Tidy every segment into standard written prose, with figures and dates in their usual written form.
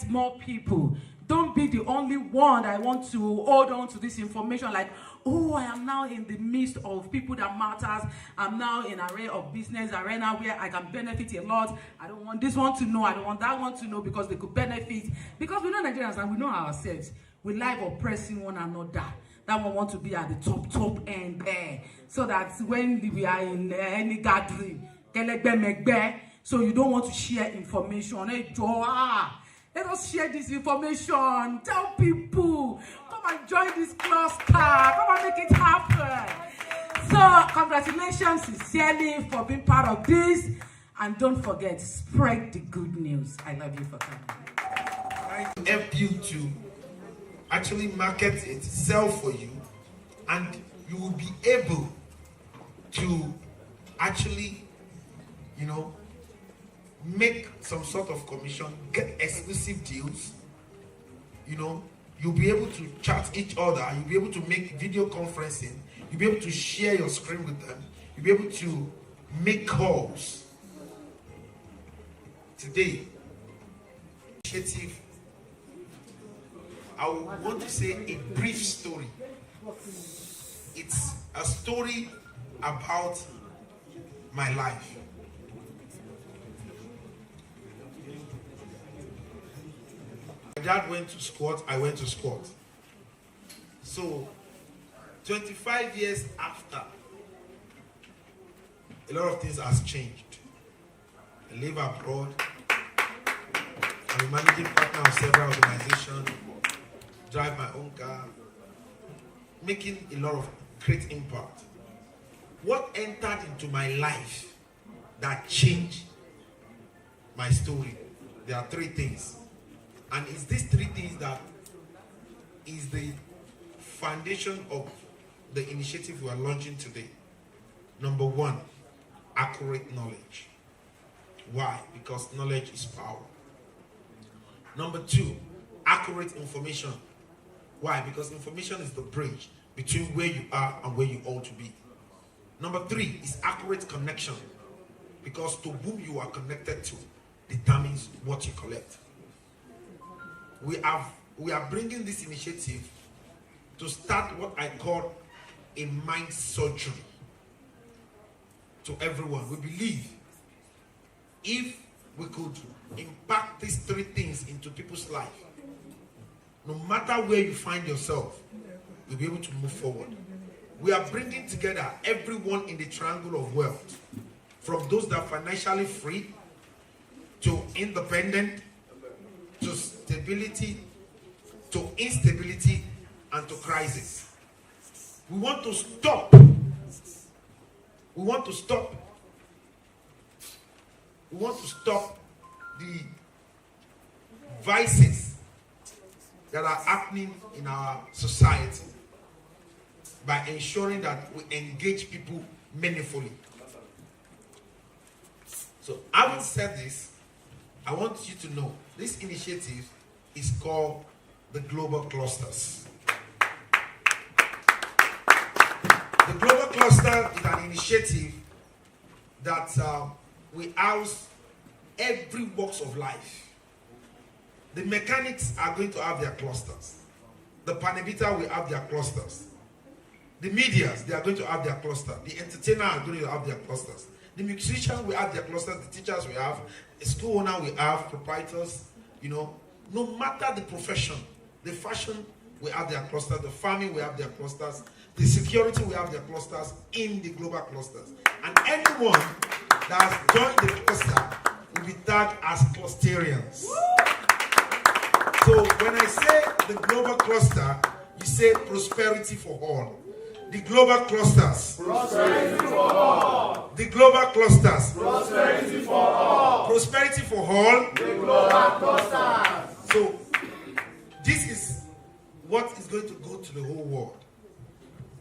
more people. Don't be the only one that want to hold on to this information like, oh, I am now in the midst of people that matters. I'm now in an array of business arena where I can benefit a lot. I don't want this one to know. I don't want that one to know because they could benefit. Because we know Nigerians and we know ourselves. We like oppressing one another. That one want to be at the top end there. So that when we are in any gathering, so you don't want to share information. Hey, Joa, let us share this information. Tell people. Come and join this cluster. Come and make it happen. So, congratulations sincerely for being part of this. And don't forget, spread the good news. I love you for coming. I help you to actually market it, sell for you, and you will be able to actually, make some sort of commission, get exclusive deals. You'll be able to chat each other, you'll be able to make video conferencing, you'll be able to share your screen with them, you'll be able to make calls. Today, initiative, I want to say a brief story. It's a story about my life. My dad went to squat, I went to squat. So, 25 years after, a lot of things has changed. I live abroad. I'm a managing partner of several organizations. Drive my own car. Making a lot of great impact. What entered into my life that changed my story? There are three things. And it's these three things that is the foundation of the initiative we are launching today. Number one, accurate knowledge. Why? Because knowledge is power. Number two, accurate information. Why? Because information is the bridge between where you are and where you ought to be. Number three is accurate connection. Because to whom you are connected to determines what you collect. We are bringing this initiative to start what I call a mind surgery to everyone. We believe if we could impact these three things into people's life, no matter where you find yourself, you'll be able to move forward. We are bringing together everyone in the triangle of wealth, from those that are financially free, to independent, to stability, to instability, and to crisis. We want to stop the vices that are happening in our society by ensuring that we engage people meaningfully. So, having said this, I want you to know this initiative is called the Global Clusters. The Global Cluster is an initiative that we house every walks of life. The mechanics are going to have their clusters. The panebita will have their clusters. The medias, they are going to have their cluster. The entertainer are going to have their clusters. The musicians will have their clusters. The teachers will have. The school owner will have. Proprietors, no matter the profession, the fashion will have their clusters. The farming will have their clusters. The security will have their clusters in the global clusters. And anyone that has joined the cluster will be tagged as clusterians. So when I say the global cluster, you say prosperity for all. The global clusters. Prosperity for all. The global clusters. Prosperity for all. Prosperity for all. The global clusters. So this is what is going to go to the whole world,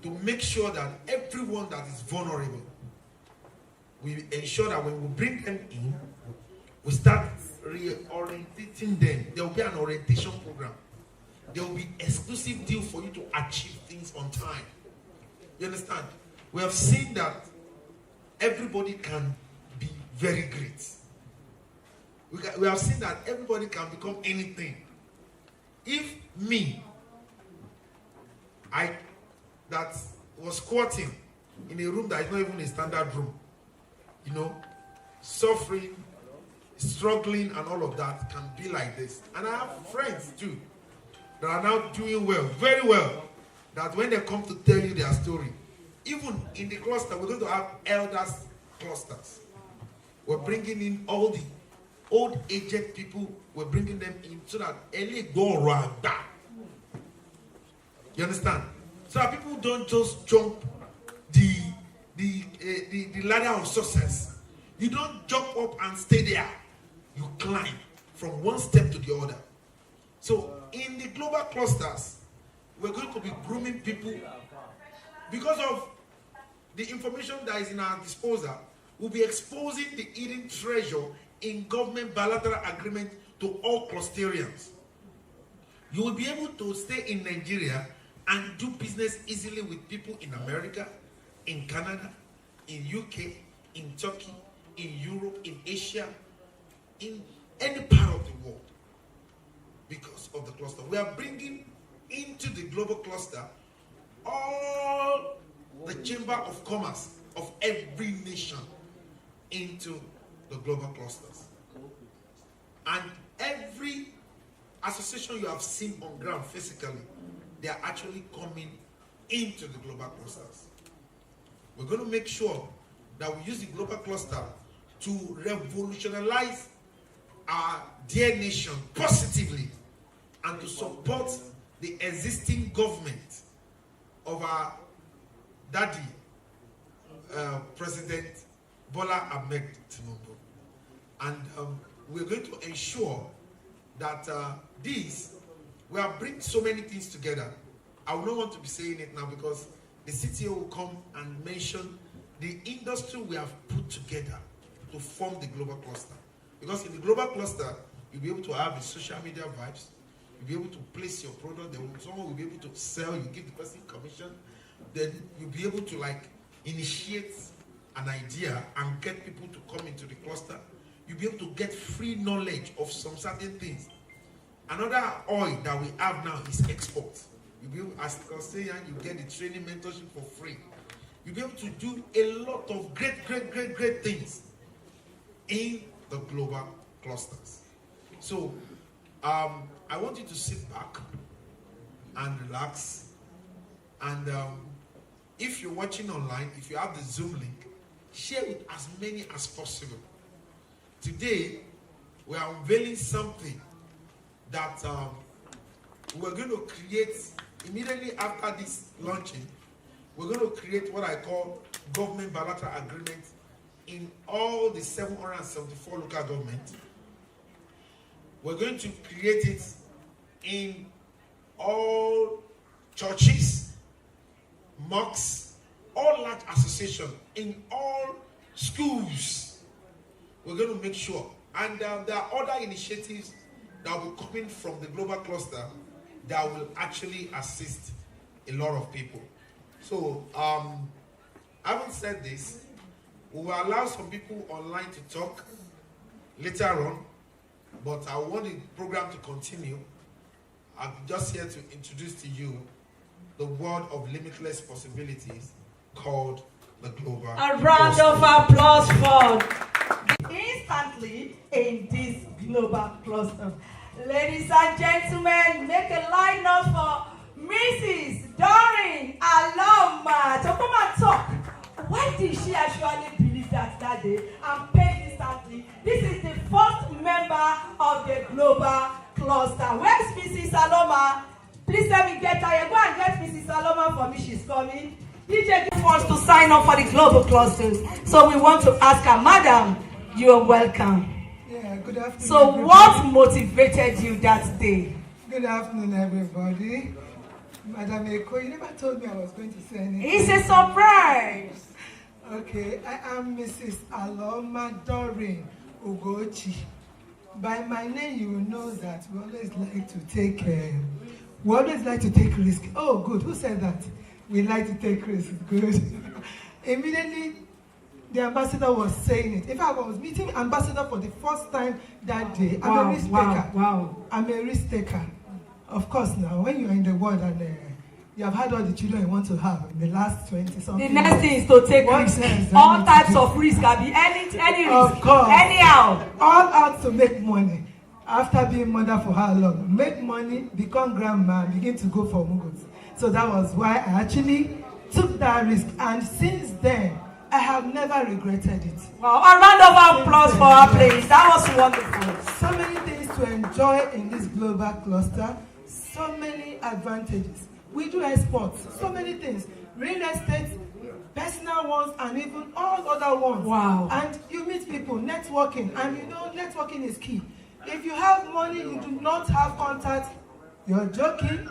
to make sure that everyone that is vulnerable, we ensure that when we bring them in, we start reorientating them. There will be an orientation program. There will be exclusive deal for you to achieve things on time. You understand? We have seen that everybody can be very great. We have seen that everybody can become anything. If me, that was squatting in a room that is not even a standard room, suffering, struggling, and all of that can be like this. And I have friends too that are now doing well, very well, that when they come to tell you their story, even in the cluster, we're going to have elders clusters. We're bringing in all the old aged people, we're bringing them in so that any go around that. You understand? So that people don't just jump the ladder of success. You don't jump up and stay there. You climb from one step to the other. So in the global clusters, we're going to be grooming people because of the information that is in our disposal. We'll be exposing the hidden treasure in government bilateral agreement to all clusterians. You will be able to stay in Nigeria and do business easily with people in America, in Canada, in UK, in Turkey, in Europe, in Asia, in any part of the world because of the cluster. We are bringing into the global cluster all the chamber of commerce of every nation into the global clusters. And every association you have seen on ground physically, they are actually coming into the global clusters. We're going to make sure that we use the global cluster to revolutionize our dear nation positively and to support the existing government of our daddy, President Bola Ahmed Tinubu. And we're going to ensure that we have bring so many things together. I will not want to be saying it now because the CTO will come and mention the industry we have put together to form the global cluster. Because in the global cluster, you'll be able to have the social media vibes, you'll be able to place your product, someone will be able to sell, you give the person commission, then you'll be able to initiate an idea and get people to come into the cluster. You'll be able to get free knowledge of some certain things. Another oil that we have now is export. You'll be able, as Custodian, you get the training mentorship for free. You'll be able to do a lot of great things in the global clusters. So, I want you to sit back and relax. And if you're watching online, if you have the Zoom link, share with as many as possible. Today, we are unveiling something that we're going to create immediately after this launching. We're going to create what I call government bilateral agreement in all the 774 local governments. We're going to create it in all churches, mosques, all large associations, in all schools. We're going to make sure. And there are other initiatives that will be coming from the global cluster that will actually assist a lot of people. So, having said this, we will allow some people online to talk later on, but I want the program to continue. I'm just here to introduce to you the world of limitless possibilities called the global. A round of applause for instantly in this global cluster. Ladies and gentlemen, make a line up for Mrs. Doreen Aloma to come and talk. Why did she actually believe that day and pay instantly? This is the first member of the global cluster. Where's Mrs. Aloma? Please let me get her. Go and get Mrs. Aloma for me. She's coming. DJ wants to sign up for the global clusters. So we want to ask her, Madam, you are welcome. Yeah, good afternoon. So everybody. What motivated you that day? Good afternoon, everybody. Madam Eko, you never told me I was going to say anything. It's a surprise. Okay, I am Mrs. Aloma Doreen Ugochi. By my name, you will know that we always like to take risk. Oh, good. Who said that? We like to take risks. Good. Immediately, the ambassador was saying it. In fact, I was meeting ambassador for the first time that day. I'm a risk taker. Wow. I'm a risk taker. Of course, now, when you're in the world and you have had all the children you want to have in the last 20 something. The next thing is to take risk. All types of risk. Can be any risk. Of course. Anyhow. All out to make money. After being mother for how long? Make money, become grandma, begin to go for muggles. So that was why I actually took that risk. And since then, I have never regretted it. Wow. A round of applause for our place. That was wonderful. So many things to enjoy in this global cluster. So many advantages. We do exports. So many things. Real estate, personal ones, and even all other ones. Wow. And you meet people, networking. And you know, networking is key. If you have money, you do not have contact, you're joking.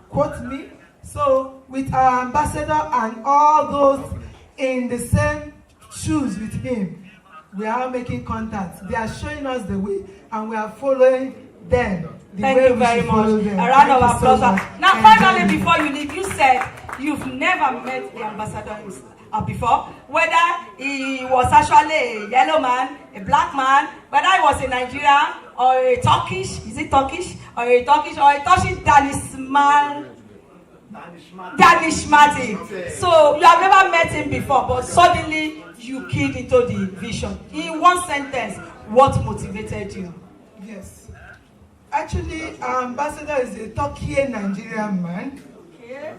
Quote me. So, with our ambassador and all those in the same shoes with him, we are making contact. They are showing us the way, and we are following them. Thank you very much. A round of applause. Now, finally, before you leave, you said you've never met the ambassador before, whether he was actually a yellow man, a black man, whether he was a Nigerian or a Turkish, is it Turkish? Or a Turkish Danishmatic. So you have never met him before, but suddenly you keyed into the vision. In one sentence, what motivated you? Yes. Actually, our ambassador is a Turkish Nigerian man. Okay.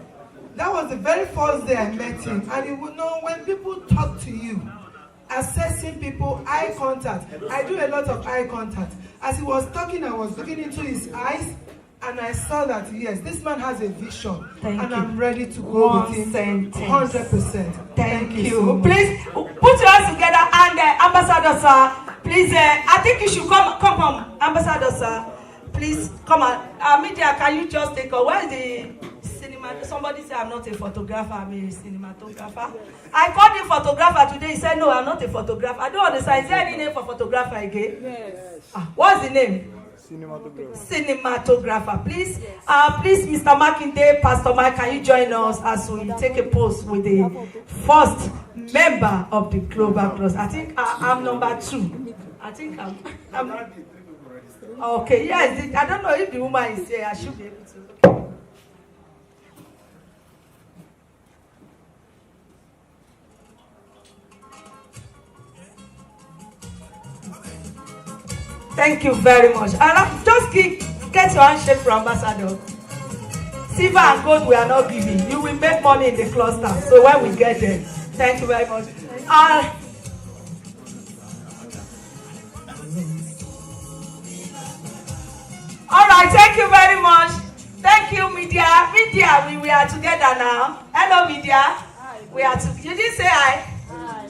That was the very first day I met him. And you would know when people talk to you, assessing people, eye contact. I do a lot of eye contact. As he was talking, I was looking into his eyes, and I saw that, yes, this man has a vision. And I'm ready to go with him 100%. Thank you. So much. Please put your hands together, and ambassador, sir. Please, I think you should come, ambassador, sir. Please come on. Media, can you just take a where is the cinema? Somebody said I'm not a photographer, I'm a cinematographer. I called him photographer today. He said, no, I'm not a photographer. I don't understand. Is there any name for photographer again? Yes. What's the name? Cinematographer. Please, please, Mr. Makinde, Pastor Mike, can you join us as we take a pose with the first member of the global cluster? I think I'm number 2. I think I'm okay. Yes, I don't know if the woman is here. I should be able to. Thank you very much. And just get your handshake for ambassador. Silver and gold we are not giving. You will make money in the cluster. So when we get there, thank you very much. All right, thank you very much. Thank you, media. Media, we are together now. Hello, media. Hi. We are together. You didn't say hi.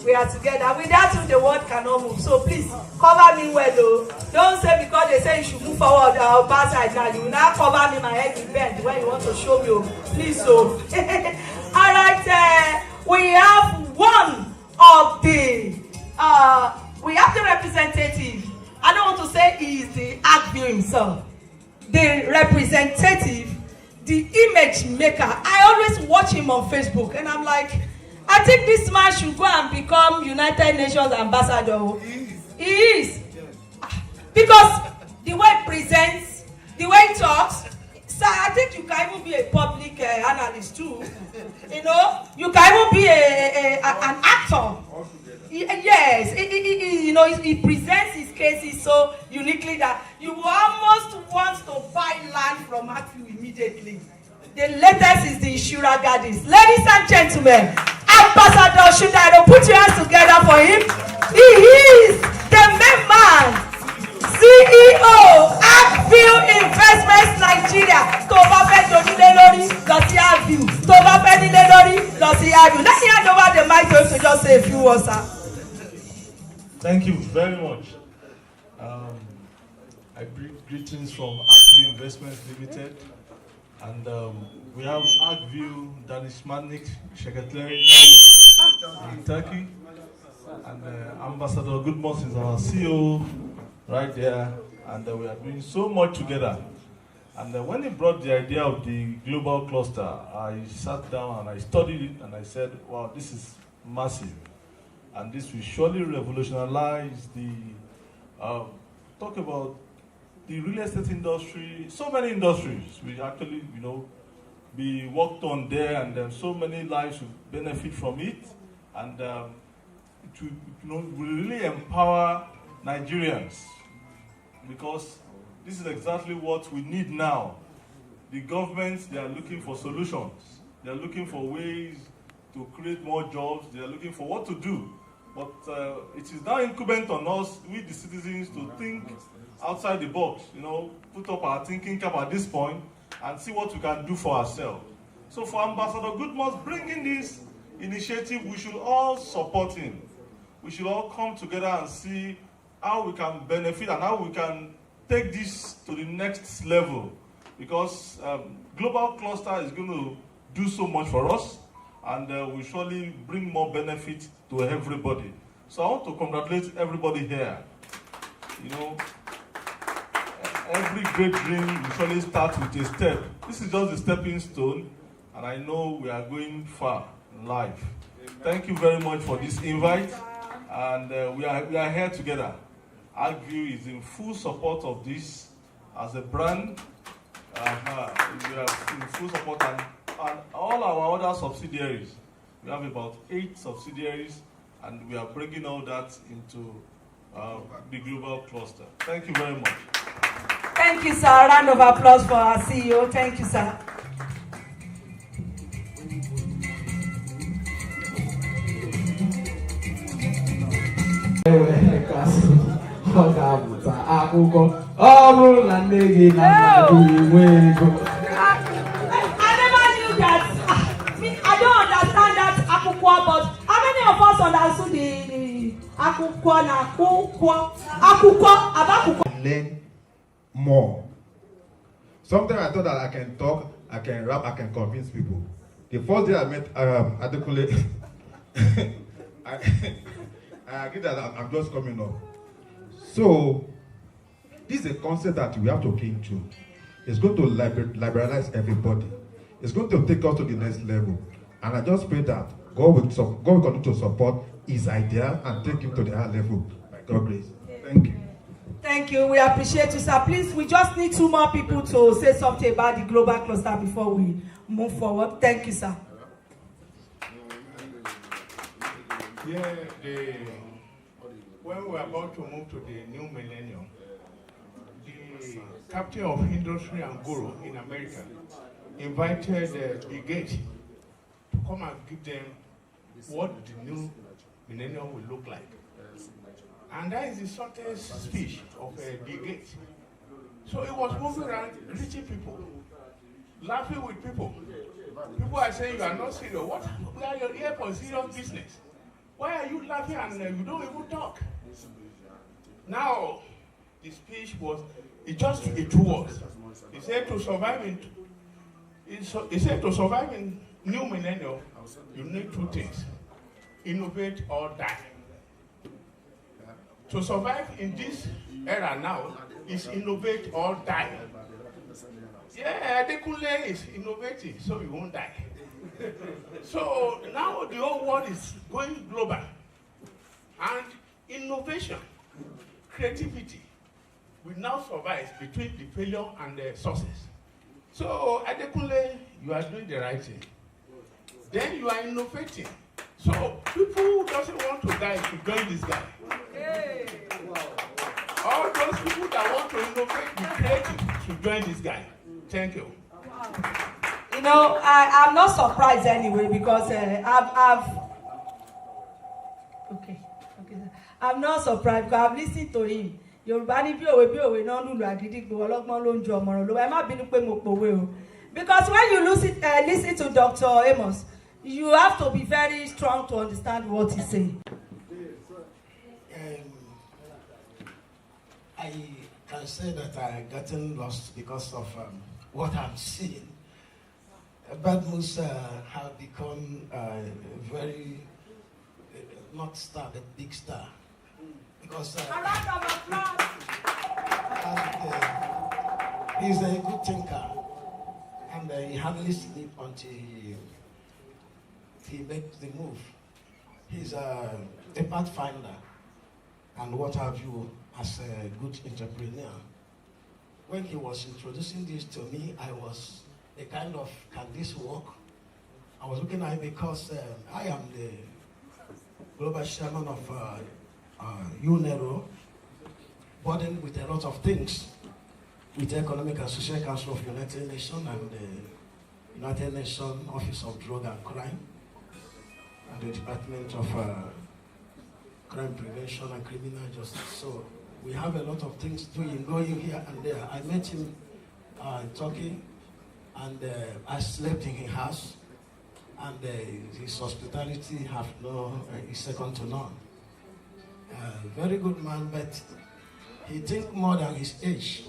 We are together. Without you, the world cannot move. So please cover me well, though. Don't say because they say you should move forward or backside now. You will now cover me my head with bend when you want to show me. Please, so. All right. We have one of the. We have the representative. I don't want to say he is the ACView himself. The representative, the image maker. I always watch him on Facebook, and I'm like, I think this man should go and become United Nations ambassador. He is. Because the way he presents, the way he talks, sir, I think you can even be a public analyst too. You know, you can even be an actor. Yes, he presents his cases so uniquely that you almost want to buy land from Matthew immediately. The latest is the Ishura Gardens. Ladies and gentlemen, Ambassador Shudairo, put your hands together for him. He is the main man, CEO, ACView Investments Nigeria. Tó bá fẹ́ donílé lórí, lọ sí ACView. Tó bá fẹ́ nílé lórí, lọ sí ACView. Let me hand over the mic to him to just say a few words, sir. Thank you very much. I bring greetings from ACView Investments Limited, and we have ACView Danishmanik Secretary in Turkey, and Ambassador Goodmos is our CEO right there, and we are doing so much together. And when he brought the idea of the global cluster, I sat down and I studied it, and I said, wow, this is massive. and this will surely revolutionize the, talk about the real estate industry. So many industries will actually, be worked on there, and so many lives will benefit from it, and it will really empower Nigerians, because this is exactly what we need now. The governments, they are looking for solutions. They are looking for ways to create more jobs. They are looking for what to do. But it is now incumbent on us, we the citizens, to think outside the box, put up our thinking cap at this point and see what we can do for ourselves. So for Ambassador Goodmus bringing this initiative, we should all support him. We should all come together and see how we can benefit and how we can take this to the next level. Because global cluster is going to do so much for us, and will surely bring more benefit to everybody. So I want to congratulate everybody here. Every great dream usually starts with a step. This is just a stepping stone, and I know we are going far in life. Thank you very much for this invite, and we are here together. ArcView is in full support of this as a brand. We are in full support, and all our other subsidiaries. We have about 8 subsidiaries, and we are bringing all that into the global cluster. Thank you very much. Thank you, sir. Round of applause for our CEO. Thank you, sir. I don't understand that akukwa, but how many of us understood the akukwa na akukwa? Learn more. Sometimes I thought that I can talk, I can rap, I can convince people. The first day I met Adekule, I agree that I'm just coming up. So this is a concept that we have to cling to. It's going to liberalize everybody. It's going to take us to the next level. And I just pray that God will continue to support his idea and take him to the higher level. By God's grace. Thank you. Thank you. We appreciate you, sir. Please, we just need 2 more people to say something about the global cluster before we move forward. Thank you, sir. Yeah, when we're about to move to the new millennium, the captain of industry and guru in America invited Bill Gates to come and give them what the new millennium will look like. And that is the shortest speech of Bill Gates. So it was moving around, reaching people, laughing with people. People are saying, you are not serious. What? We are here for serious business. Why are you laughing and you don't even talk? Now, the speech was, it just 2 words. He said to survive in new millennium, you need 2 things: innovate or die. To survive in this era now is innovate or die. Yeah, Adekunle is innovating, so we won't die. So now the whole world is going global. And innovation, creativity will now survive between the failure and the success. So Adekunle, you are doing the right thing. Then you are innovating. So people who doesn't want to die should join this guy. Hey. All those people that want to innovate, be creative, should join this guy. Thank you. Wow. I'm not surprised anyway, because I'm not surprised because I've listened to him. Because when you listen to Dr. Amos, you have to be very strong to understand what he's saying. I can say that I've gotten lost because of what I'm seeing. Badmus have become very, not star, but big star. Because he's a good thinker, and he hardly sleep until he makes the move. He's a pathfinder and what have you as a good entrepreneur. When he was introducing this to me, I was a kind of, can this work? I was looking at it because I am the global chairman of UNERO, burdened with a lot of things, with the Economic and Social Council of United Nations and the United Nations Office of Drug and Crime, and the Department of Crime Prevention and Criminal Justice. So we have a lot of things going here and there. I met him in Turkey, and I slept in his house, and his hospitality is second to none. Very good man, but he thinks more than his age.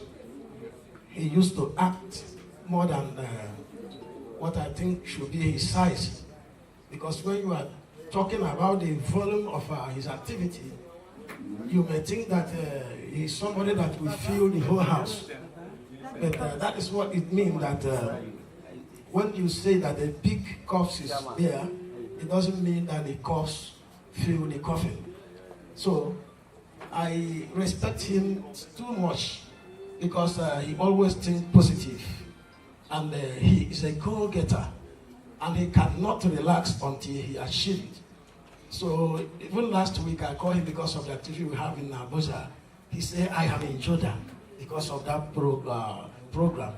He used to act more than what I think should be his size. Because when you are talking about the volume of his activity, you may think that he's somebody that will fill the whole house. But that is what it means, that when you say that the big corpse is there, it doesn't mean that the corpse fill the coffin. So I respect him too much because he always thinks positive, and he is a goal-getter, and he cannot relax until he achieves it. So even last week I called him because of the activity we have in Abuja. He said, I am in Jordan because of that program.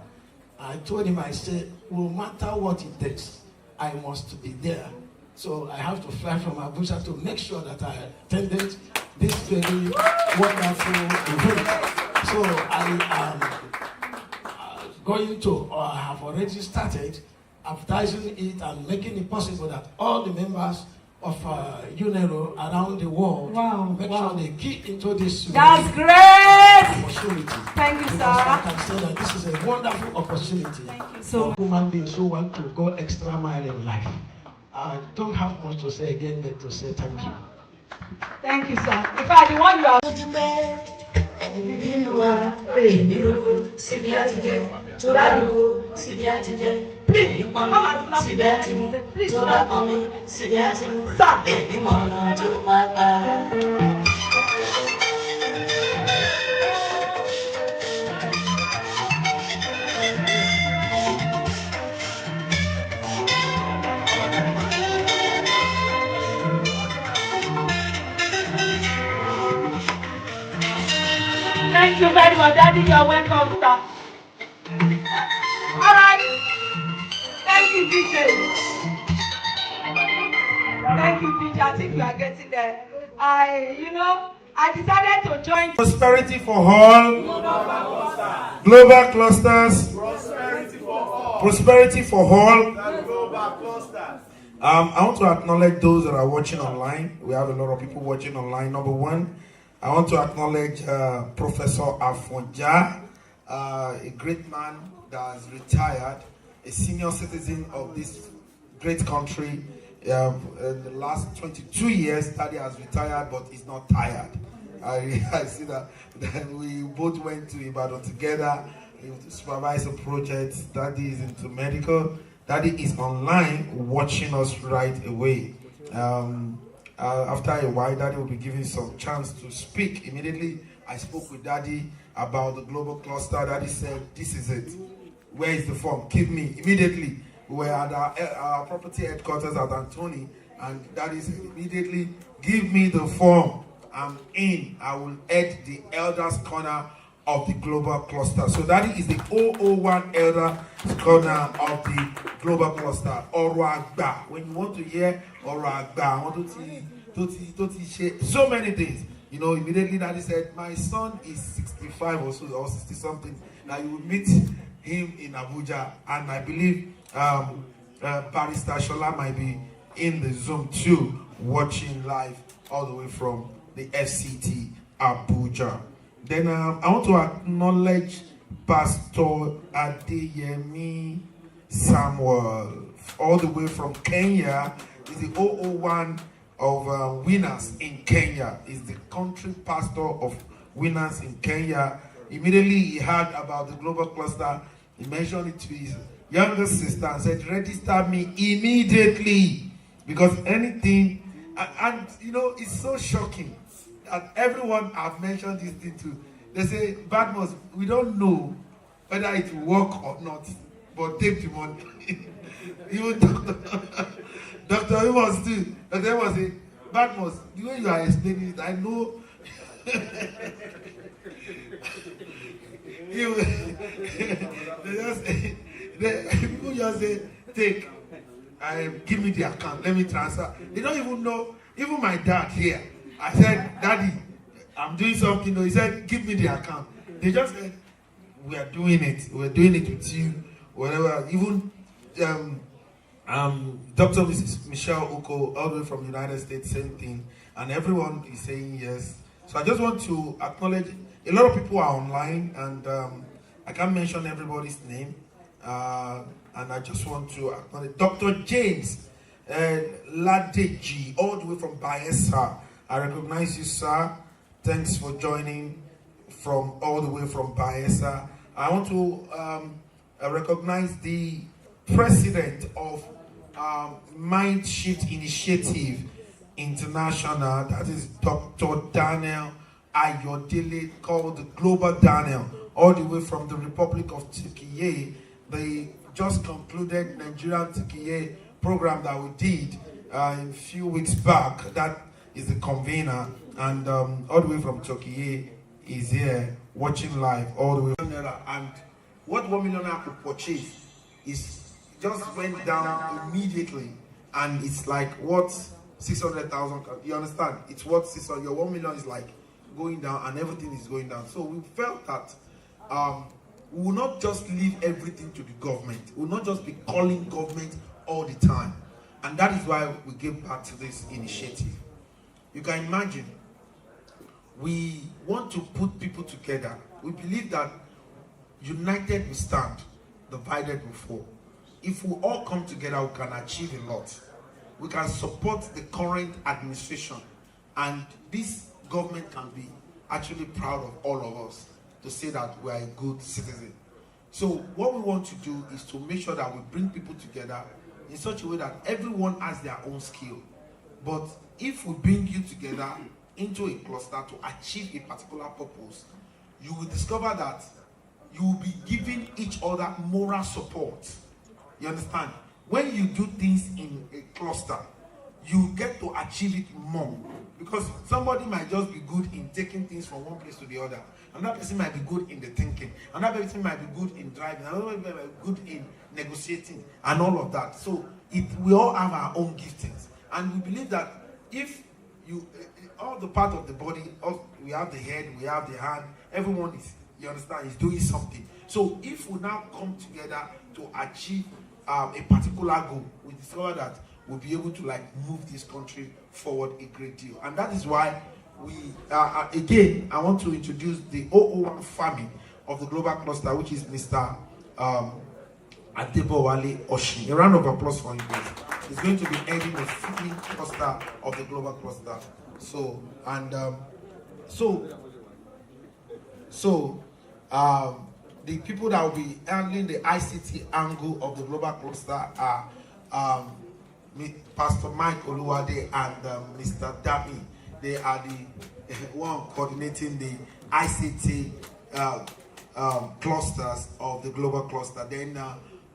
I told him, I said, no matter what it takes, I must be there. So I have to fly from Abuja to make sure that I attended this very wonderful event. So I am going to, I have already started advertising it and making it possible that all the members of UNERO around the world make sure they keep into this. That's great! Opportunity. Thank you, because sir. I can say that this is a wonderful opportunity. Thank you so much. Human beings who want to go extra mile in life. I don't have much to say again, but to say thank you. Thank you, sir. In fact, the one you are. Please, come and please, thank you very much, Daddy. You're welcome, sir. All right. Thank you, DJ. Thank you, DJ. I think you are getting there. I decided to join. Prosperity for all. Global clusters. Prosperity for all. I want to acknowledge those that are watching online. We have a lot of people watching online. Number one, I want to acknowledge Professor Afonja, a great man that has retired, a senior citizen of this great country. In the last 22 years, Daddy has retired, but he's not tired. I see that we both went to Ibadan together. He supervised a project. Daddy is into medical. Daddy is online watching us right away. After a while, Daddy will be giving some chance to speak. Immediately, I spoke with Daddy about the global cluster. Daddy said, this is it. Where is the form? Give me. Immediately, we were at our property headquarters at Antony, and Daddy said, immediately, give me the form. I'm in. I will head the elders corner of the global cluster. So Daddy is the 001 elder corner of the global cluster. Oragba. When you want to hear Oragba, I want to share so many things. You know, immediately Daddy said, my son is 65 or so, or 60 something. Now you will meet him in Abuja, and I believe Barrister Shola might be in the Zoom too, watching live all the way from the FCT Abuja. Then I want to acknowledge Pastor Adeyemi Samuel, all the way from Kenya. He's the 001 of Winners in Kenya. He's the country pastor of Winners in Kenya. Immediately he heard about the global cluster. He mentioned it to his younger sister and said, register me immediately, because anything And you know, it's so shocking that everyone I've mentioned this thing to, they say, Badmus, we don't know whether it will work or not, but take the money. Even Dr. Amos too. Dr. Amos say, Badmus, the way you are explaining it, I know. People just say, take, give me the account, let me transfer. They don't even know. Even my dad here, I said, Daddy, I'm doing something. He said, give me the account. They just said, we are doing it. We're doing it with you, whatever. Even Dr. Mrs. Michelle Oko, all the way from the United States, same thing. And everyone is saying yes. So I just want to acknowledge, a lot of people are online, and I can't mention everybody's name. And I just want to acknowledge Dr. James Laide, all the way from Bayelsa. I recognize you, sir. Thanks for joining from all the way from Bayelsa. I want to recognize the president of Mind Shift Initiative International, that is Dr. Daniel Ayodele, called the Global Daniel, all the way from the Republic of Turkey. They just concluded Nigerian Turkey program that we did a few weeks back. That is the convener, and all the way from Turkey is here watching live all the way. And what 1 million could purchase is just went down immediately, and it's like what 600,000. You understand? It's what 600. Your 1 million is like going down, and everything is going down. So we felt that we will not just leave everything to the government. We will not just be calling government all the time, and that is why we gave back to this initiative. You can imagine, we want to put people together. We believe that united we stand, divided we fall. If we all come together, we can achieve a lot. We can support the current administration, and this government can be actually proud of all of us to say that we are a good citizen. So what we want to do is to make sure that we bring people together in such a way that everyone has their own skill. But if we bring you together into a cluster to achieve a particular purpose, you will discover that you will be giving each other moral support. You understand? When you do things in a cluster, you get to achieve it more. Because somebody might just be good in taking things from one place to the other. Another person might be good in the thinking. Another person might be good in driving. Another person might be good in negotiating and all of that. So we all have our own giftings. And we believe that if you, all the part of the body, we have the head, we have the hand, everyone is, you understand, is doing something. So if we now come together to achieve a particular goal, we discover that we'll be able to move this country forward a great deal. And that is why we, again, I want to introduce the 001 family of the Global Cluster, which is Mr. Adebowale Oshin. A round of applause for him, please. He's going to be heading the family cluster of the Global Cluster. So, and the people that will be handling the ICT angle of the Global Cluster are Pastor Mike Oluwade and Mr. Dami. They are the one coordinating the ICT clusters of the Global Cluster. Then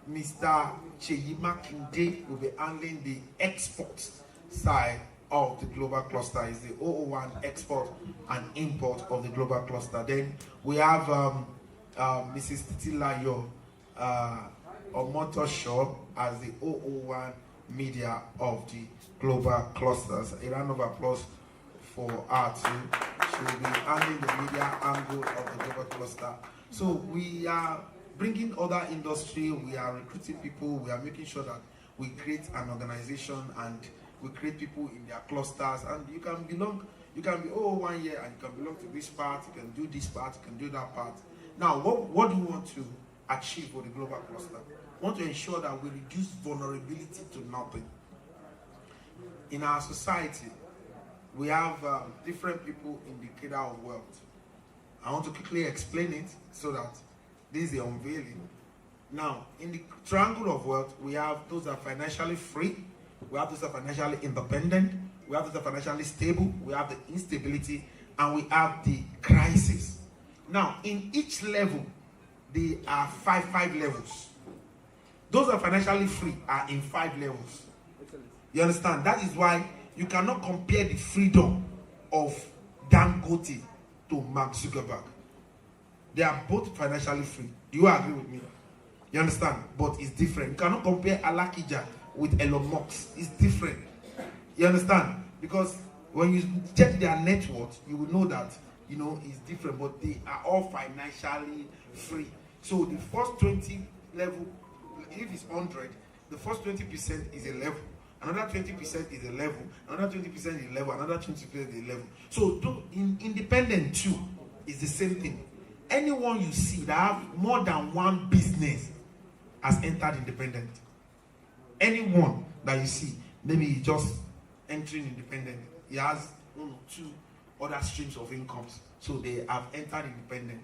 Mr. Cheyima Kinde will be handling the export side of the Global Cluster. Is the 001 export and import of the Global Cluster. Then we have Mrs. Titilayo Omotosho as the 001 media of the Global Clusters. A round of applause for her too. She will be handling the media angle of the Global Cluster. So we are bringing other industry, we are recruiting people, we are making sure that we create an organization and we create people in their clusters, and you can belong, you can be 1 year and you can belong to this part, you can do this part, you can do that part. Now, what do we want to achieve for the Global Cluster? We want to ensure that we reduce vulnerability to nothing. In our society, we have different people in the cadre of wealth. I want to quickly explain it so that this is the unveiling. Now, in the triangle of wealth, we have those that are financially free, we have those that are financially independent, We have those that are financially stable, we have the instability, and we have the crisis. Now, in each level, there are five levels. Those that are financially free are in 5 levels. You understand? That is why you cannot compare the freedom of Dangote to Mark Zuckerberg. They are both financially free. Do you agree with me? You understand? But it's different. You cannot compare Alakija with Elon Musk. It's different. You understand? Because when you check their net worth, you will know that, you know, it's different. But they are all financially free. So the first 20 level, if it's 100, the first 20% is a level. Another 20% is a level. Another 20% is a level. Another 20% is a level. So in independent too, is the same thing. Anyone you see that have more than one business has entered independent. Anyone that you see, maybe he's just entering independent. He has 1 or 2 other streams of incomes. So they have entered independent.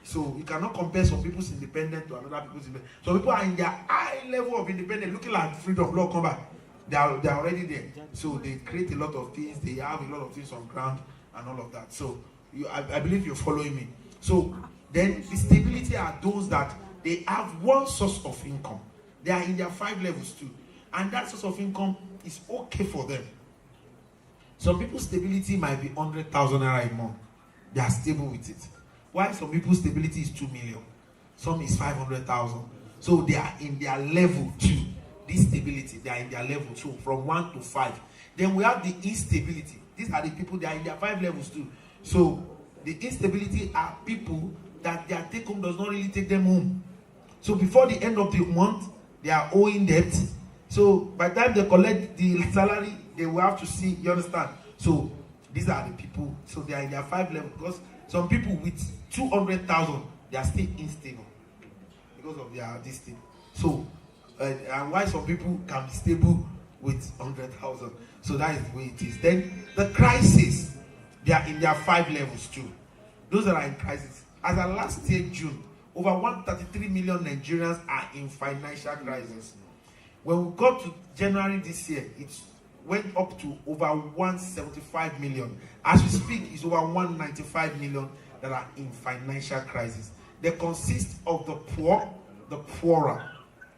So you cannot compare some people's independent to another people's independent. Some people are in their high level of independence, looking like freedom, law, come back. They are already there. So they create a lot of things. They have a lot of things on ground and all of that. So I believe you're following me. So then the stability are those that they have one source of income. They are in their 5 levels too. And that source of income is okay for them. Some people's stability might be 100,000 naira a month. They are stable with it. While some people's stability is 2 million. Some is 500,000. So they are in their level too. This stability, they are in their level too, from 1 to 5. Then we have the instability. These are the people that are in their 5 levels too. So the instability are people that their take home does not really take them home. So before the end of the month, they are owing debt. So by the time they collect the salary, they will have to see, you understand? So these are the people. So they are in their 5 levels. Because some people with 200,000, they are still unstable because of their this thing. So and why some people can be stable with 100,000. So that is the way it is. Then the crisis, they are in their 5 levels too. Those that are in crisis. As of last year, June, over 133 million Nigerians are in financial crisis. When we got to January this year, it went up to over 175 million. As we speak, it's over 195 million that are in financial crisis. They consist of the poor, the poorer,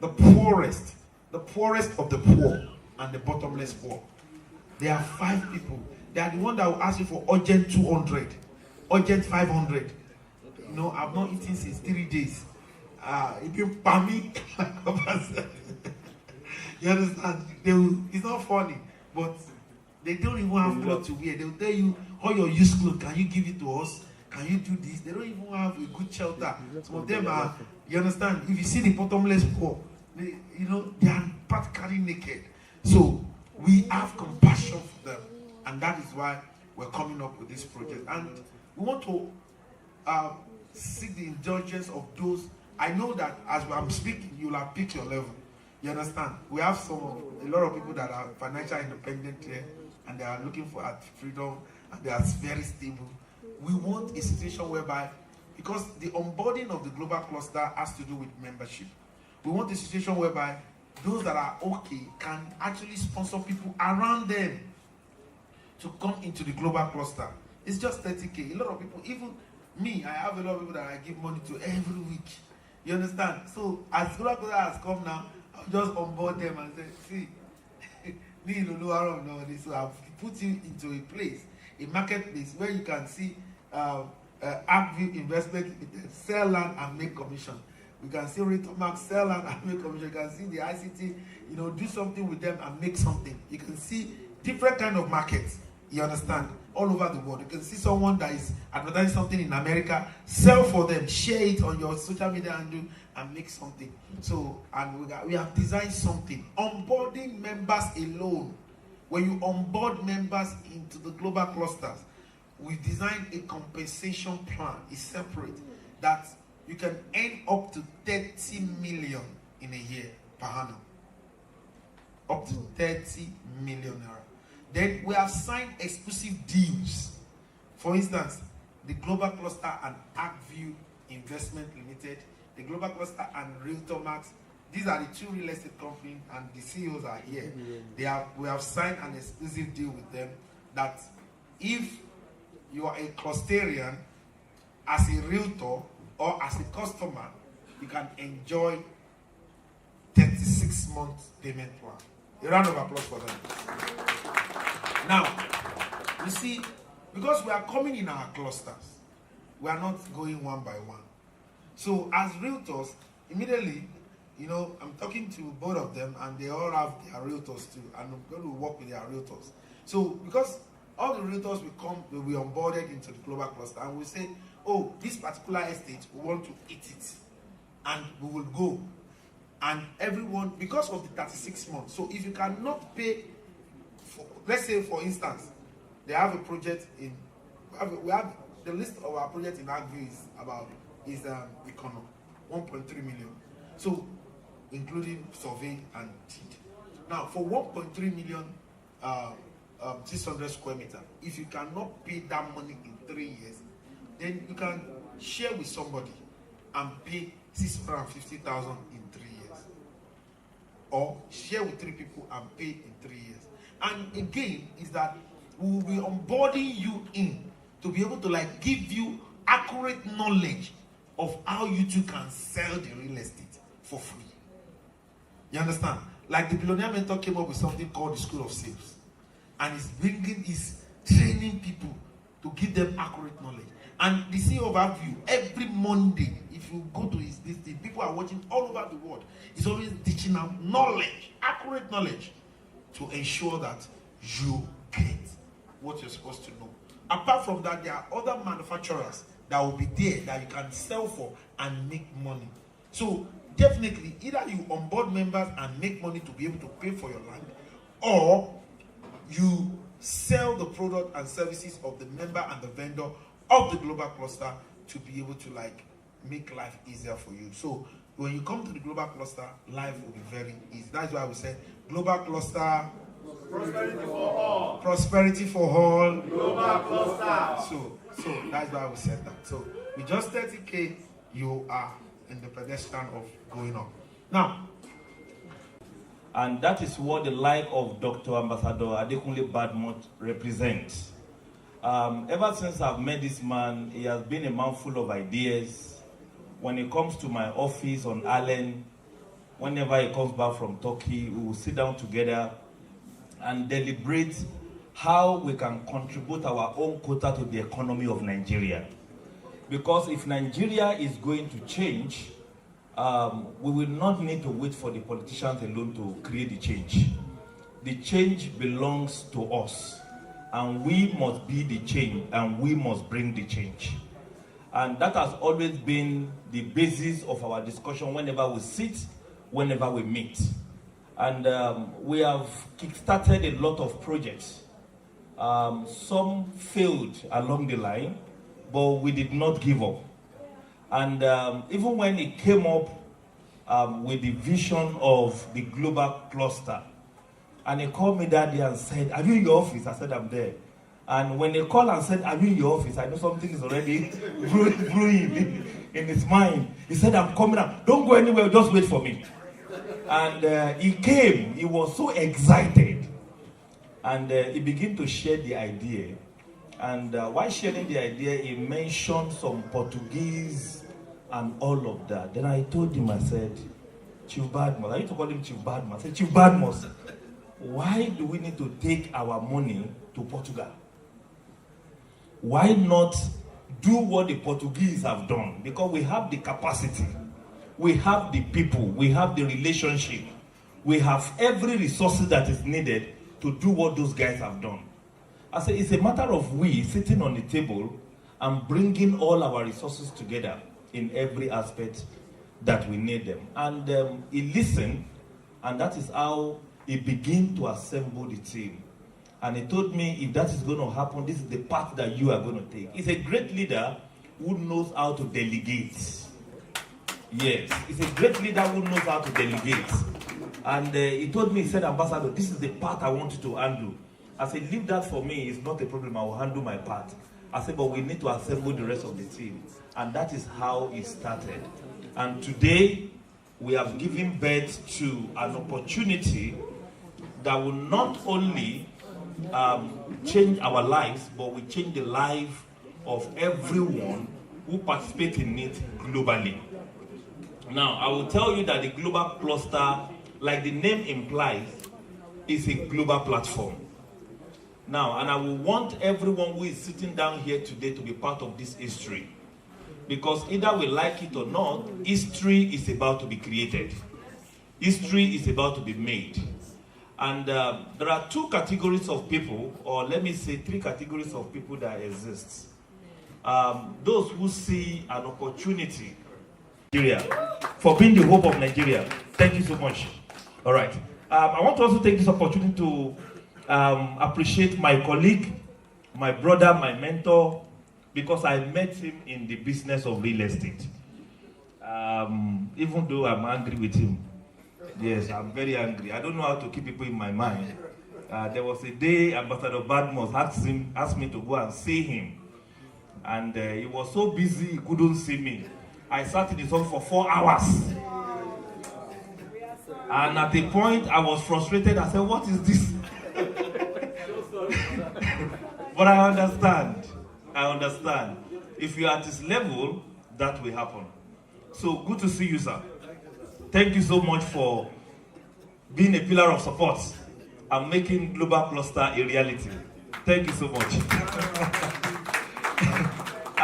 the poorest of the poor, and the bottomless poor. There are 5 people. They are the one that will ask you for urgent 200, urgent 500. You know, I've not eaten since 3 days. If you pay me, you understand? It's not funny, but they don't even have clothes to wear. They will tell you, all your used clothes, can you give it to us? Can you do this? They don't even have a good shelter. Some of them are, you understand? If you see the bottomless poor, they are practically naked. So we have compassion for them, and that is why we're coming up with this project. And we want to seek the indulgence of those. I know that as I'm speaking, you'll have picked your level. You understand? We have a lot of people that are financially independent here, and they are looking for freedom, and they are very stable. We want a situation whereby, because the onboarding of the global cluster has to do with membership. We want a situation whereby those that are okay can actually sponsor people around them to come into the global cluster. It's just 30K. A lot of people, even me, I have a lot of people that I give money to every week. You understand? So as global cluster has come now, I'll just onboard them and say, see, so I've put you into a place, a marketplace where you can see Actview Investment, sell land and make commission. We can see Retomax, sell land and make commission. You can see the ICT, do something with them and make something. You can see different kind of markets, you understand, all over the world. You can see someone that is advertising something in America, sell for them, share it on your social media and make something. So, and we have designed something. Onboarding members alone. When you onboard members into the global clusters, we designed a compensation plan. It's separate, that you can earn up to 30 million in a year per annum. Up to 30 million naira. Then we have signed exclusive deals. For instance, the Global Cluster and Actview Investment Limited, the Global Cluster and Realtor Max, these are the two real estate companies, and the CEOs are here. We have signed an exclusive deal with them that if you are a clusterian, as a realtor or as a customer, you can enjoy 36 months payment plan. A round of applause for them. Now, you see, because we are coming in our clusters, we are not going one by one. So as realtors, immediately, you know, I'm talking to both of them, and they all have their realtors too, and I'm going to work with their realtors. So because all the realtors will be onboarded into the global cluster, and we say, oh, this particular estate, we want to eat it, and we will go. And everyone, because of the 36 months, so if you cannot pay, let's say for instance, they have a project in, we have the list of our project in Agview is Econo, 1.3 million. So including survey and deed. Now for 1.3 million, 600 square meter, if you cannot pay that money in 3 years, then you can share with somebody and pay 650,000 in 3 years, or share with 3 people and pay in 3 years. And again, is that we will be onboarding you in to be able to like give you accurate knowledge of how you too can sell the real estate for free. You understand? Like the Billionaire Mentor came up with something called the School of Sales, and is training people to give them accurate knowledge. And the CEO of Agview, every Monday, if you go to this thing, people are watching all over the world. He's always teaching out knowledge, accurate knowledge, to ensure that you get what you're supposed to know. Apart from that, there are other manufacturers that will be there that you can sell for and make money. So definitely, either you onboard members and make money to be able to pay for your land, or you sell the product and services of the member and the vendor of the global cluster to be able to like make life easier for you. So when you come to the global cluster, life will be very easy. That's why we say global cluster, Prosperity for all. Prosperity for all. Global cluster. So that's why we said that. So with just 30K, you are in the pedestrian of going up. Now, and that is what the life of Dr. Ambassador Adekunle Badmus represents. Ever since I've met this man, he has been a man full of ideas. When he comes to my office on Allen, whenever he comes back from Turkey, we will sit down together and deliberate how we can contribute our own quota to the economy of Nigeria. Because if Nigeria is going to change, we will not need to wait for the politicians alone to create the change. The change belongs to us, and we must be the change, and we must bring the change. And that has always been the basis of our discussion whenever we sit, whenever we meet. And we have kickstarted a lot of projects. Some failed along the line, but we did not give up. And even when it came up with the vision of the global cluster, and he called me that day and said, "Are you in your office?" I said, "I'm there." And when they called and said, "Are you in your office?" I know something is already brewing in his mind. He said, "I'm coming up. Don't go anywhere, just wait for me." And he came. He was so excited. And he began to share the idea. And while sharing the idea, he mentioned some Portuguese and all of that. Then I told him, I said, "Chief Badmus," I used to call him Chief Badmus. I said, "Chief Badmus, why do we need to take our money to Portugal? Why not do what the Portuguese have done? Because we have the capacity, we have the people, we have the relationship, we have every resource that is needed to do what those guys have done." I said, it's a matter of we sitting on the table and bringing all our resources together in every aspect that we need them. And he listened, and that is how he began to assemble the team. And he told me, if that is going to happen, this is the path that you are going to take. He's a great leader who knows how to delegate. Yes, he's a great leader who knows how to delegate. And he told me, he said, "Ambassador, this is the part I want you to handle." I said, "Leave that for me, it's not a problem, I will handle my part." I said, "But we need to assemble the rest of the team." And that is how it started. And today, we have given birth to an opportunity that will not only change our lives, but will change the life of everyone who participates in it globally. Now, I will tell you that the global cluster, like the name implies, is a global platform. Now, and I will want everyone who is sitting down here today to be part of this history. Because either we like it or not, history is about to be created. History is about to be made. And there are two categories of people, or let me say 3 categories of people that exist. Those who see an opportunity Nigeria, for being the hope of Nigeria. Thank you so much. All right. I want to also take this opportunity to appreciate my colleague, my brother, my mentor, because I met him in the business of real estate. Even though I'm angry with him. Yes, I'm very angry. I don't know how to keep people in my mind. There was a day Ambassador Badmus asked me to go and see him. And he was so busy, he couldn't see me. I sat in his home for 4 hours. And at the point, I was frustrated. I said, what is this? But I understand. I understand. If you're at his level, that will happen. So, good to see you, sir. Thank you so much for being a pillar of support and making Global Cluster a reality. Thank you so much.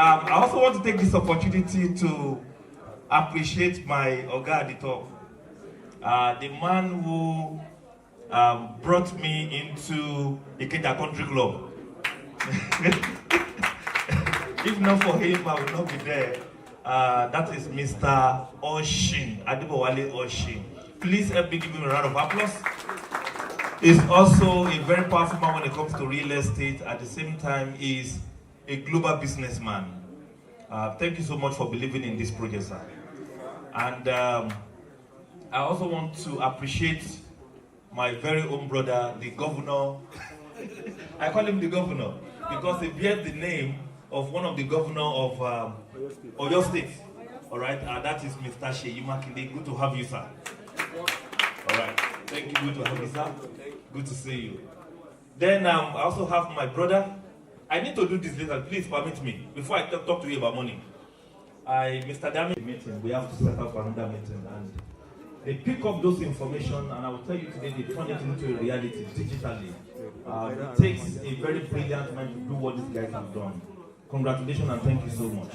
I also want to take this opportunity to appreciate my Oga at the top, the man who brought me into Ikeja Country Club. If not for him, I would not be there. That is Mr. Oshin, Adibowale Oshin. Please help me give him a round of applause. He's also a very powerful man when it comes to real estate. At the same time, he's a global businessman. Thank you so much for believing in this project, sir. And I also want to appreciate my very own brother, the governor. I call him the governor because he bears the name of one of the governor of Oyo State. All right, that is Mr. Sheyi Makinde. Good to have you, sir. All right, thank you. Good to have you, sir. Good to see you. Then I also have my brother. I need to do this later. Please permit me before I talk to you about money. Mr. Dami meeting. We have to set up another meeting, and they pick up those information, and I will tell you today they turn it into a reality digitally. It takes a very brilliant man to do what these guys have done. Congratulations and thank you so much.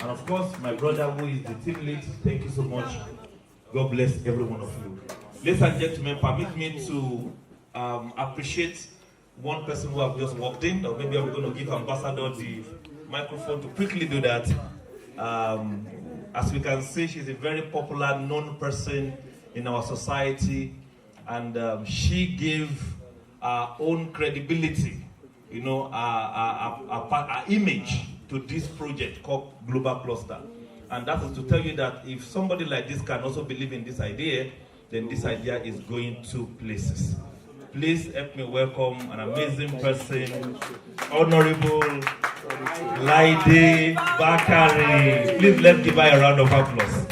And of course, my brother who is the team lead, thank you so much. God bless every one of you. Ladies and gentlemen, permit me to appreciate one person who have just walked in, or maybe I'm going to give Ambassador the microphone to quickly do that. As we can see, she's a very popular, known person in our society, and she gave our own credibility, you know, our image to this project called Global Cluster. And that is to tell you that if somebody like this can also believe in this idea, then this idea is going to places. Please help me welcome an amazing person, Honorable Laide Bakare. Please let's give her a round of applause.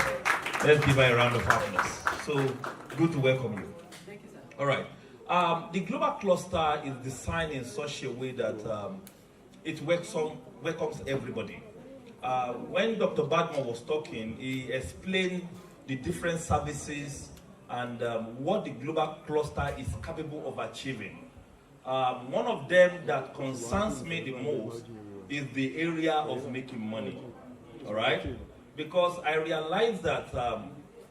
Let's give her a round of applause. So good to welcome you. Thank you, sir. All right. The global cluster is designed in such a way that it welcomes everybody. When Dr. Badman was talking, he explained the different services and what the global cluster is capable of achieving. One of them that concerns me the most is the area of making money, all right? Because I realize that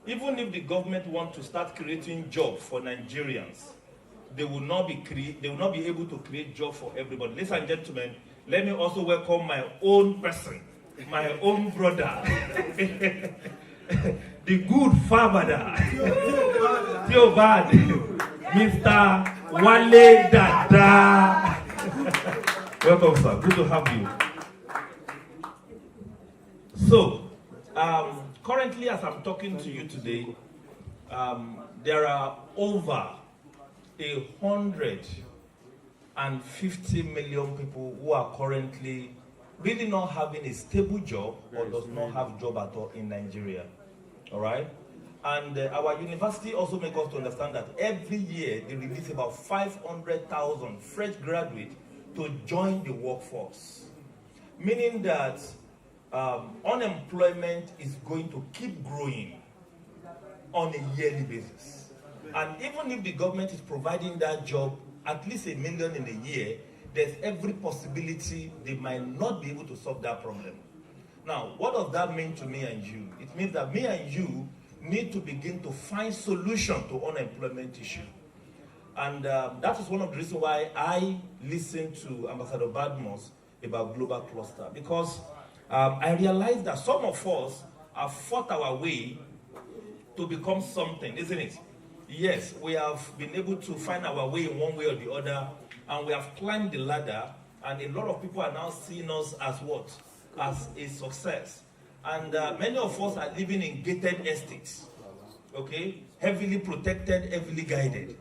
even if the government wants to start creating jobs for Nigerians, they will not be able to create jobs for everybody. Ladies and gentlemen, let me also welcome my own person, my own brother, the good father, Mr. Wale Dada. Welcome, sir. Good to have you. So, currently, as I'm talking to you today, there are over 150 million people who are currently really not having a stable job or does not have a job at all in Nigeria. All right? And our university also makes us to understand that every year they release about 500,000 fresh graduates to join the workforce. Meaning that unemployment is going to keep growing on a yearly basis. And even if the government is providing that job, at least 1 million in a year, there's every possibility they might not be able to solve that problem. Now, what does that mean to me and you? It means that me and you need to begin to find solution to unemployment issue. And that is one of the reasons why I listened to Ambassador Badmus about Global Cluster, because I realized that some of us have fought our way to become something, isn't it? Yes, we have been able to find our way in one way or the other, and we have climbed the ladder, and a lot of people are now seeing us as what? As a success. And many of us are living in gated estates, okay? Heavily protected, heavily guided.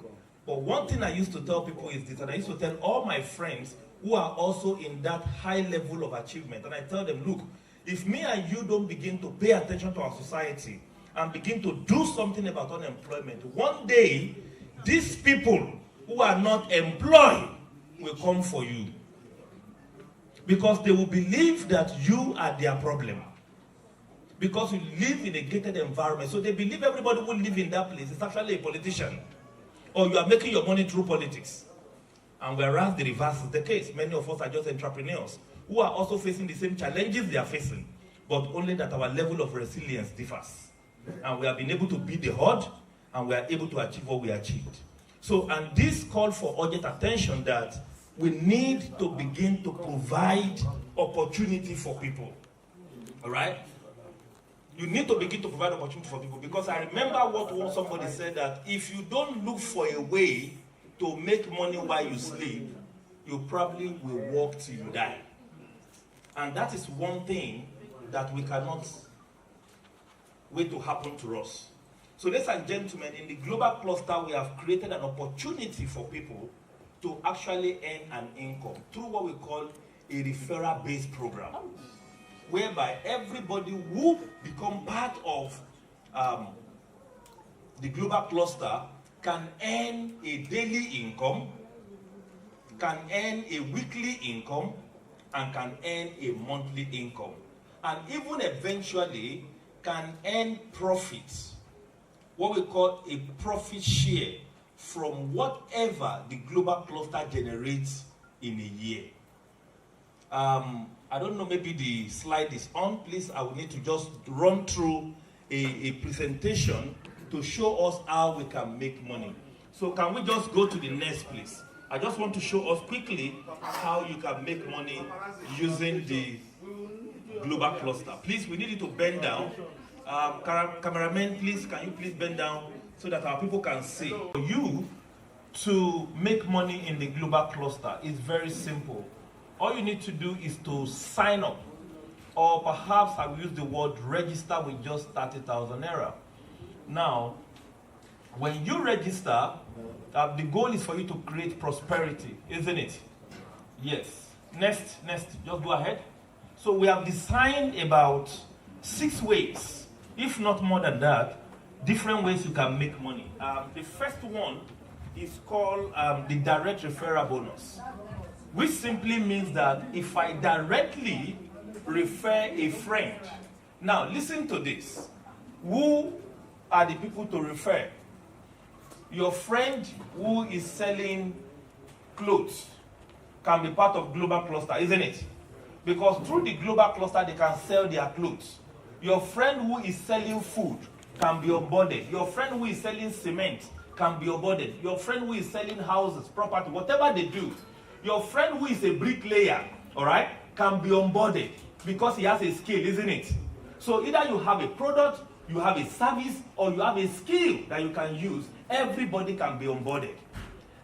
But one thing I used to tell people is this, and I used to tell all my friends who are also in that high level of achievement, and I tell them, look, if me and you don't begin to pay attention to our society and begin to do something about unemployment, one day, these people who are not employed will come for you. Because they will believe that you are their problem. Because you live in a gated environment. So they believe everybody who live in that place is actually a politician. Or you are making your money through politics. And whereas the reverse is the case, many of us are just entrepreneurs who are also facing the same challenges they are facing, but only that our level of resilience differs. And we have been able to beat the horde, and we are able to achieve what we achieved. So, and this called for urgent attention that we need to begin to provide opportunity for people. All right? You need to begin to provide opportunity for people, because I remember what somebody said, that if you don't look for a way to make money while you sleep, you probably will work till you die. And that is one thing that we cannot wait to happen to us. So ladies and gentlemen, in the global cluster, we have created an opportunity for people to actually earn an income through what we call a referral-based program, whereby everybody who become part of the global cluster can earn a daily income, can earn a weekly income, and can earn a monthly income. And even eventually can earn profits, what we call a profit share, from whatever the global cluster generates in a year. I don't know, maybe the slide is on. Please, I will need to just run through a presentation to show us how we can make money. So can we just go to the next, please? I just want to show us quickly how you can make money using the global cluster. Please, we need you to bend down. Cameraman, please, can you please bend down so that our people can see? For you to make money in the global cluster is very simple. All you need to do is to sign up, or perhaps I will use the word register with just 30,000 naira. Now, when you register, the goal is for you to create prosperity, isn't it? Yes. Next, just go ahead. So we have designed about 6 ways, if not more than that, different ways you can make money. The first one is called the direct referral bonus, which simply means that if I directly refer a friend. Now, listen to this. Who are the people to refer? Your friend who is selling clothes can be part of global cluster, isn't it? Because through the global cluster, they can sell their clothes. Your friend who is selling food can be onboarded. Your friend who is selling cement can be onboarded. Your friend who is selling houses, property, whatever they do. Your friend who is a bricklayer, all right, can be onboarded because he has a skill, isn't it? So either you have a product, you have a service, or you have a skill that you can use. Everybody can be onboarded.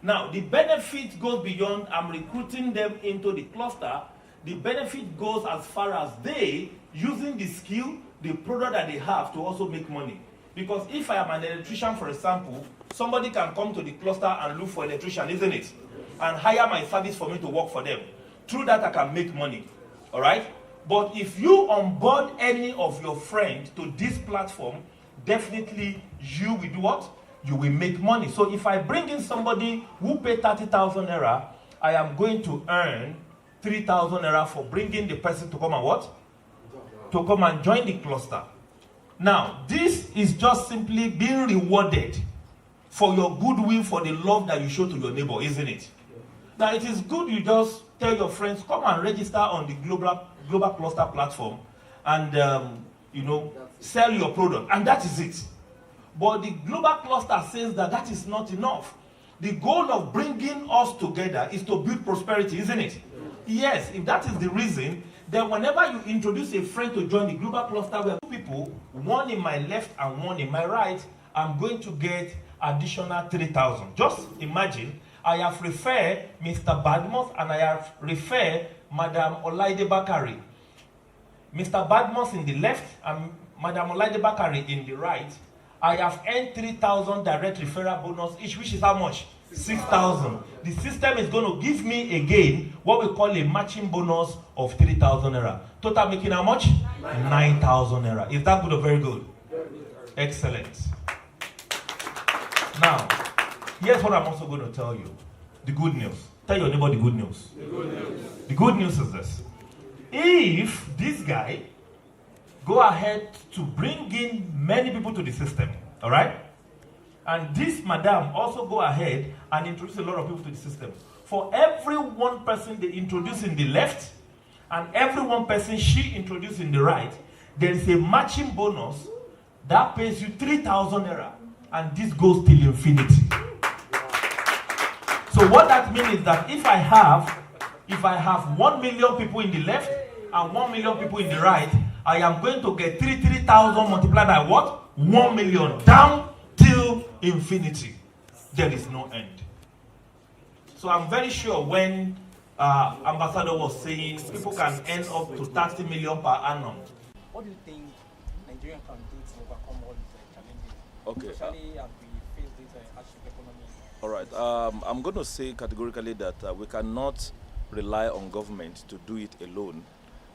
Now, the benefit goes beyond I'm recruiting them into the cluster. The benefit goes as far as they using the skill, the product that they have to also make money. Because if I am an electrician, for example, somebody can come to the cluster and look for an electrician, isn't it? And hire my service for me to work for them. Through that, I can make money. All right? But if you onboard any of your friends to this platform, definitely you will do what? You will make money. So if I bring in somebody who pay 30,000 naira, I am going to earn 3,000 naira for bringing the person to come and what? To come and join the cluster. Now, this is just simply being rewarded for your goodwill, for the love that you show to your neighbor, isn't it? Now, it is good you just tell your friends, come and register on the global cluster platform and, sell your product. And that is it. But the global cluster says that that is not enough. The goal of bringing us together is to build prosperity, isn't it? Yes, if that is the reason, then whenever you introduce a friend to join the global cluster, we have two people, one in my left and one in my right, I'm going to get additional 3,000. Just imagine, I have referred Mr. Badmos and I have referred Madam Laide Bakare. Mr. Badmos in the left and Madam Laide Bakare in the right. I have earned 3,000 direct referral bonus each, which is how much? 6,000. The system is going to give me again what we call a matching bonus of 3,000 naira. Total making how much? 9,000 naira. Is that good or very good? Excellent. Now, here's what I'm also going to tell you. The good news. Tell your neighbor the good news. The good news. The good news is this. If this guy go ahead to bring in many people to the system, all right? And this madam also go ahead and introduce a lot of people to the system. For every one person they introduce in the left and every one person she introduced in the right, there is a matching bonus that pays you 3,000 naira, and this goes till infinity. So what that means is that if I have 1 million people in the left and 1 million people in the right, I am going to get 3,000 multiplied by what? 1 million down till infinity. There is no end. So I'm very sure when Ambassador was saying people can earn up to 30 million per annum. What do you think Nigeria can do to overcome all these challenges? Okay. Especially as we face this hardship economy. All right. I'm going to say categorically that we cannot rely on government to do it alone.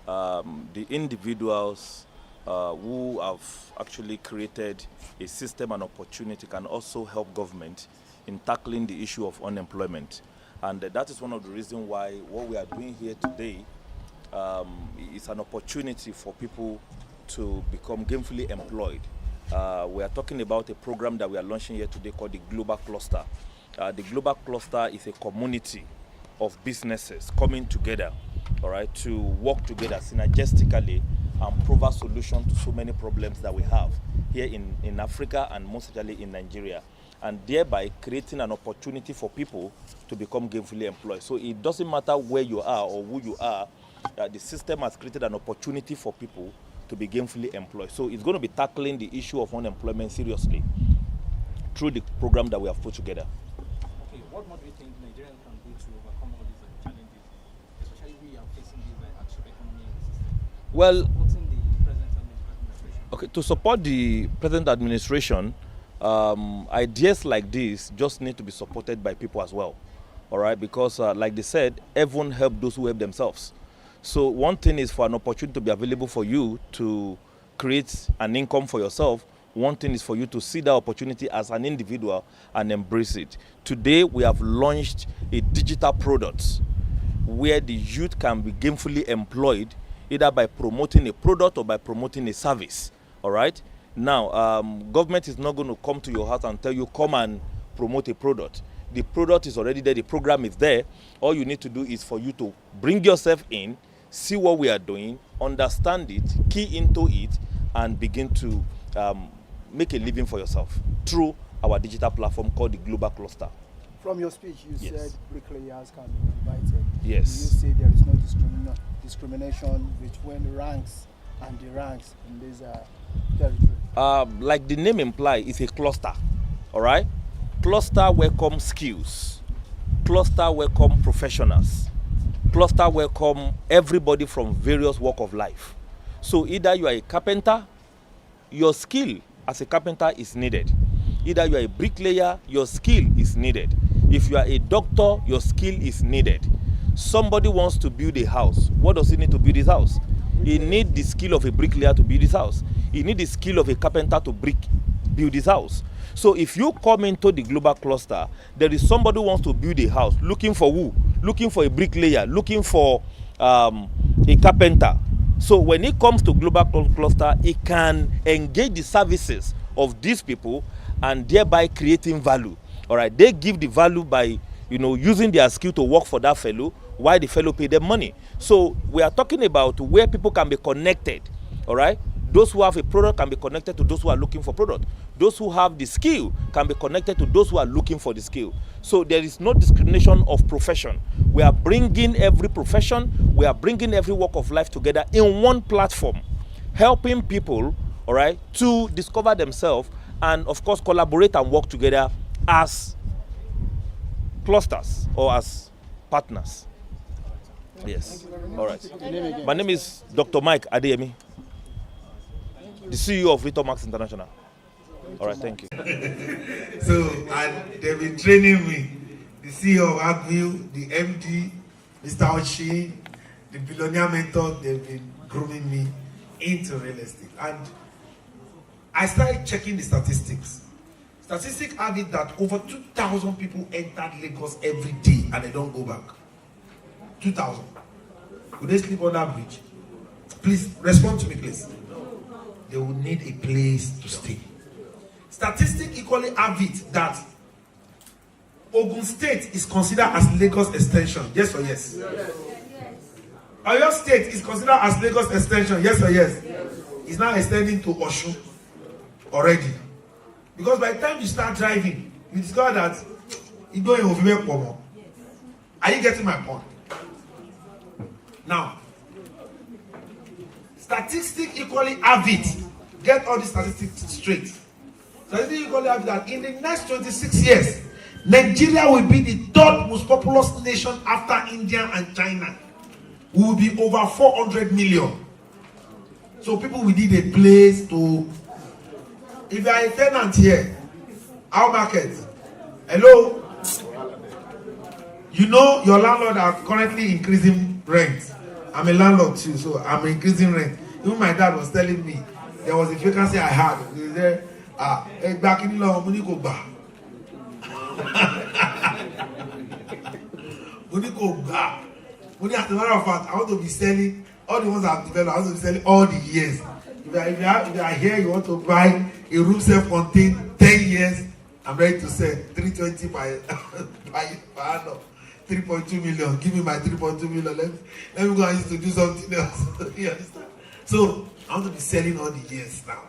The individuals who have actually created a system and opportunity can also help government in tackling the issue of unemployment. And that is one of the reasons why what we are doing here today is an opportunity for people to become gainfully employed. We are talking about a program that we are launching here today called the Global Cluster. The Global Cluster is a community of businesses coming together, all right, to work together synergistically and provide solutions to so many problems that we have here in Africa and most especially in Nigeria, and thereby creating an opportunity for people to become gainfully employed. So it doesn't matter where you are or who you are, the system has created an opportunity for people to be gainfully employed. So it's going to be tackling the issue of unemployment seriously through the program that we have put together. Okay, what more do you think Nigeria can do to overcome all these challenges, especially we are facing this hardship economy in the system? Well, supporting the present administration. Okay, to support the present administration, ideas like this just need to be supported by people as well, all right? Because like they said, everyone help those who help themselves. So one thing is for an opportunity to be available for you to create an income for yourself. One thing is for you to see that opportunity as an individual and embrace it. Today, we have launched a digital product where the youth can be gainfully employed either by promoting a product or by promoting a service, all right? Now, government is not going to come to your house and tell you, come and promote a product. The product is already there, the program is there. All you need to do is for you to bring yourself in, see what we are doing, understand it, key into it, and begin to make a living for yourself through our digital platform called the Global Cluster. From your speech, you Yes. said bricklayers can be invited. Yes. You say there is no discrimination between the ranks and the ranks in this territory. Like the name implies, it's a cluster, all right? Cluster welcome skills. Cluster welcome professionals. Cluster welcome everybody from various walks of life. So either you are a carpenter, your skill as a carpenter is needed. Either you are a bricklayer, your skill is needed. If you are a doctor, your skill is needed. Somebody wants to build a house. What does he need to build his house? He needs the skill of a bricklayer to build his house. you need the skill of a carpenter to build his house. So if you come into the global cluster, there is somebody who wants to build a house, looking for who? Looking for a bricklayer, looking for a carpenter. So when it comes to global cluster, it can engage the services of these people and thereby creating value. All right, they give the value by using their skill to work for that fellow, while the fellow pay them money. So we are talking about where people can be connected. All right, those who have a product can be connected to those who are looking for product. Those who have the skill can be connected to those who are looking for the skill. So there is no discrimination of profession. We are bringing every profession, we are bringing every walk of life together in one platform, helping people, all right, to discover themselves and of course collaborate and work together as clusters or as partners. Yes. All right. My name is Dr. Mike Adeyemi, the CEO of Rito Max International. All right, thank you. So, and they've been training me, the CEO of Agview, the MD, Mr. Oshi, the billionaire mentor, they've been grooming me into real estate. And I started checking the statistics. Statistics have it that over 2,000 people entered Lagos every day and they don't go back. 2,000. Would they sleep on that bridge? Please, respond to me, please. They will need a place to stay. Statistics equally have it that Ogun State is considered as Lagos extension. Yes or yes? Yes. Oyo State is considered as Lagos extension. Yes or yes? Yes. It's now extending to Osun already. Because by the time you start driving, you discover that you don't even more. Are you getting my point? Now, statistics equally have it. Get all the statistics straight. Statistics equally have it that in the next 26 years, Nigeria will be the third most populous nation after India and China. We will be over 400 million. So people will need a place to. If you are a tenant here, our market, hello, you know your landlord are currently increasing rent. I'm a landlord too, so I'm increasing rent. Even my dad was telling me there was a vacancy I had. He said, back in law, money go back. Money go back. Money, as a matter of fact, I want to be selling all the ones I've developed. I want to be selling all the years. If you are here, you want to buy a room self-contained 10 years, I'm ready to sell 320 per annum. 3.2 million. Give me my 3.2 million. Let me go and use to do something else. You understand? So I want to be selling all the years now.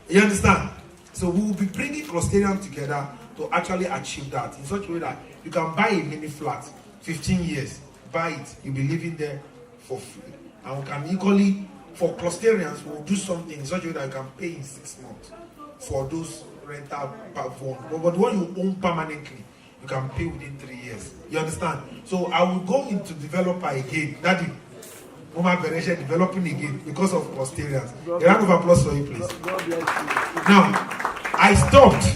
You understand? So we will be bringing clustering together to actually achieve that in such a way that you can buy a mini flat, 15 years, buy it, you'll be living there for free. And we can equally, for clusterians, we'll do something in such a way that you can pay in 6 months for those rental phone. But the one you own permanently, you can pay within 3 years. You understand? So I will go into developer again. Daddy, Mama Beresha developing again because of clusterians. A round of applause for you, please. Now, I stopped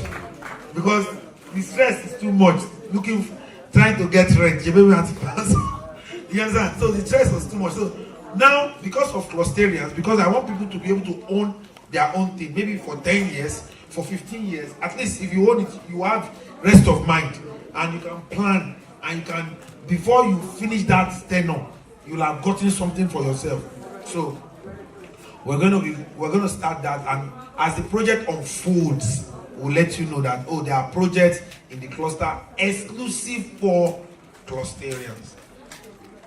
because the stress is too much. Trying to get rent. You understand? So the stress was too much. So now, because of clusterians, because I want people to be able to own their own thing, maybe for 10 years, for 15 years, at least if you own it, you have rest of mind and you can plan and you can, before you finish that tenure, you'll have gotten something for yourself. So we're going to start that, and as the project unfolds, we'll let you know that there are projects in the cluster exclusive for clusterians.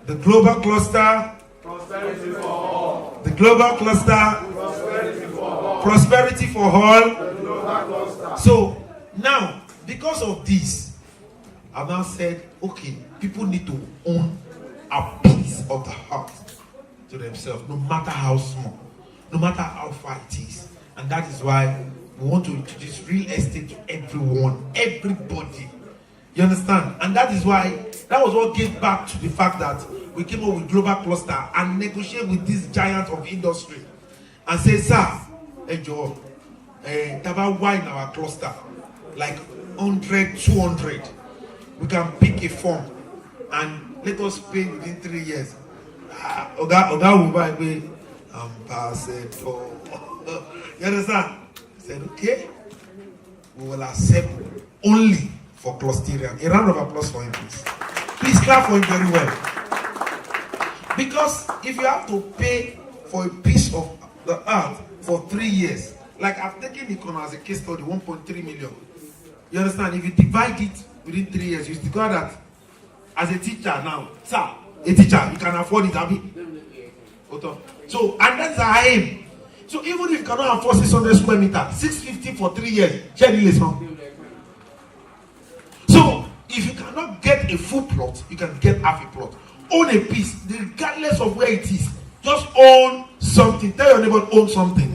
The global cluster, prosperity for all. The global cluster, prosperity for all. Prosperity for all. The global cluster. So now, because of this, I've now said, okay, people need to own a piece of the house to themselves, no matter how small, no matter how far it is. And that is why we want to introduce real estate to everyone, everybody. You understand? And that is why, that was what gave back to the fact that we came up with global cluster and negotiate with this giant of industry and say, sir, Joe, why in our cluster, like 100, 200, we can pick a form and let us pay within 3 years. Oga will buy me ambassador. You understand? I said, okay, we will accept only for Clusterian. A round of applause for him, please. Please clap for him very well. Because if you have to pay for a piece of the earth for 3 years, like I've taken Ikono as a case study, 1.3 million. You understand? If you divide it within 3 years, you discover that as a teacher now, sir, a teacher, you can afford it, Abi. So, and that's our aim. So even if you cannot afford 600 square meters, 650 for 3 years, so if you cannot get a full plot, you can get half a plot. Own a piece, regardless of where it is. Just own something. Tell your neighbor, own something.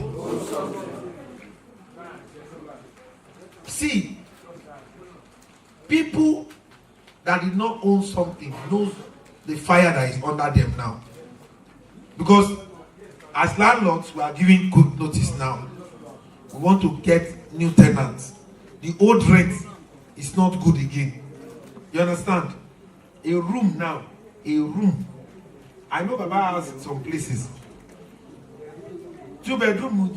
See, people that did not own something knows the fire that is under them now. Because as landlords, we are giving quick notice now. We want to get new tenants. The old rent is not good again. You understand? A room now, a room. I know Baba has some places. 2 bedroom,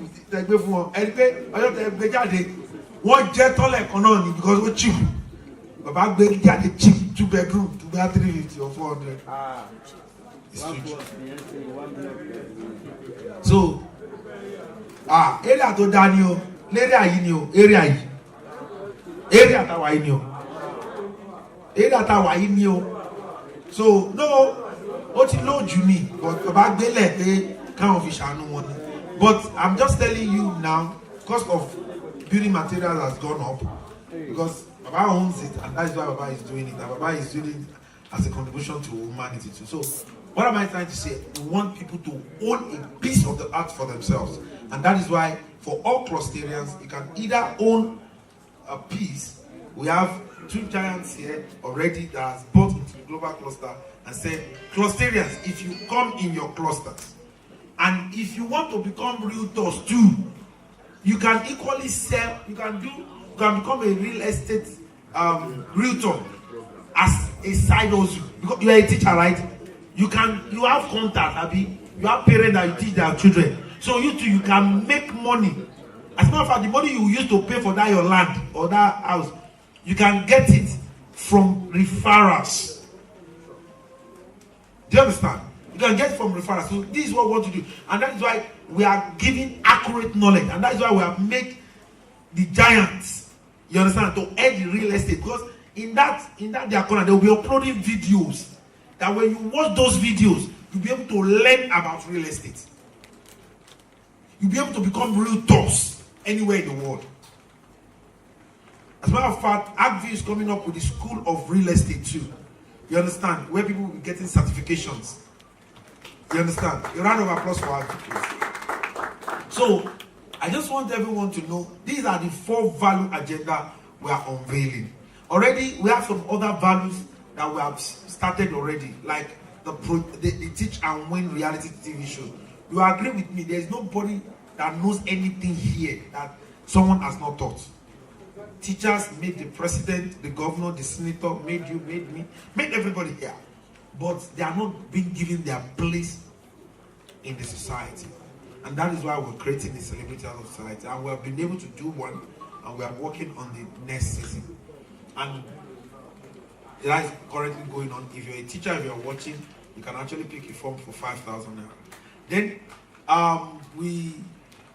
one jet all economy because we cheap. Baba get the cheap 2 bedroom, 350 or 400. It's huge. So, area to Daniel, area yinio, area tawa yinio. So no, what you know you need, but about the kind of fish no money. But I'm just telling you now, cost of building materials has gone up because Baba owns it, and that's why Baba is doing it. And Baba is doing it as a contribution to humanity too. So, what am I trying to say? We want people to own a piece of the earth for themselves, and that is why for all Clusterians, you can either own a piece. We have 2 giants here already that has bought into the global cluster and said, Clusterians, if you come in your clusters, and if you want to become realtors too, you can equally sell. You can become a real estate realtor as a side hustle. Because you are a teacher, right? You have contact, Abi. You have parents that you teach their children. So you too, you can make money. As a matter of fact, the money you use to pay for that your land or that house, you can get it from referrals. Do you understand? You can get it from referrals. So this is what we want to do. And that is why we are giving accurate knowledge. And that is why we have made the giants, you understand, to add the real estate. Because in that their corner, they will be uploading videos. That when you watch those videos, you'll be able to learn about real estate. You'll be able to become realtors anywhere in the world. As a matter of fact, AgView is coming up with the School of Real Estate too. You understand? Where people will be getting certifications. You understand? A round of applause for AgView, please. So, I just want everyone to know, these are the 4 value agenda we are unveiling. Already, we have some other values that we have started already, like the Teach and Win reality TV show. You agree with me? There is nobody that knows anything here that someone has not taught. Teachers made the president, the governor, the senator, made you, made me, made everybody here. But they are not being given their place in the society. And that is why we're creating the Celebrity House of Society. And we have been able to do one, and we are working on the next season. And that is currently going on. If you're a teacher, if you're watching, you can actually pick a form for 5,000 naira. Then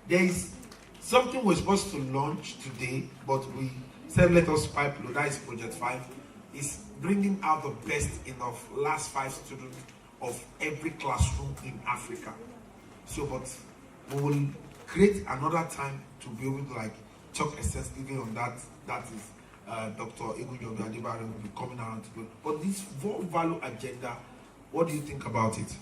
there is something we're supposed to launch today, but we said let us pipe load. That is Project 5. It's bringing out the best in the last 5 students of every classroom in Africa. So, but we will create another time to be able to talk extensively on that. That is Dr. Egunjobi Adebare will be coming around to do. But this 4 value agenda, what do you think about it?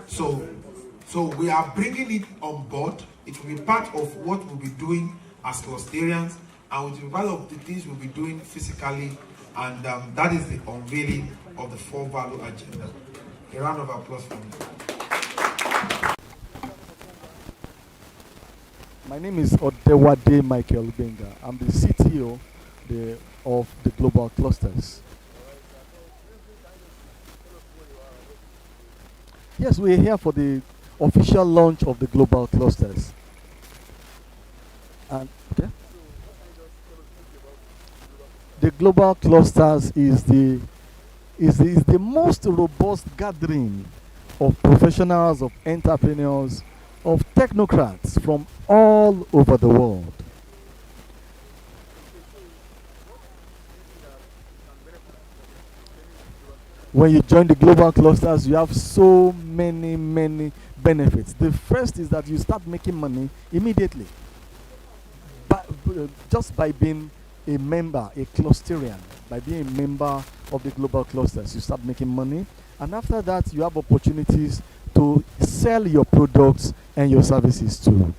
So we are bringing it on board. It will be part of what we'll be doing as Clusterians, and it will be part of the things we'll be doing physically, and that is the unveiling of the 4 value agenda. A round of applause for me. My name is Odewade Michael Benga. I'm the CTO of the Global Clusters. Yes, we're here for the official launch of the global clusters. And okay, the global clusters is the most robust gathering of professionals, of entrepreneurs, of technocrats from all over the world. When you join the global clusters, you have so many benefits. The first is that you start making money immediately. Just by being a member, a clusterian, by being a member of the global clusters, you start making money. And after that, you have opportunities to sell your products and your services too.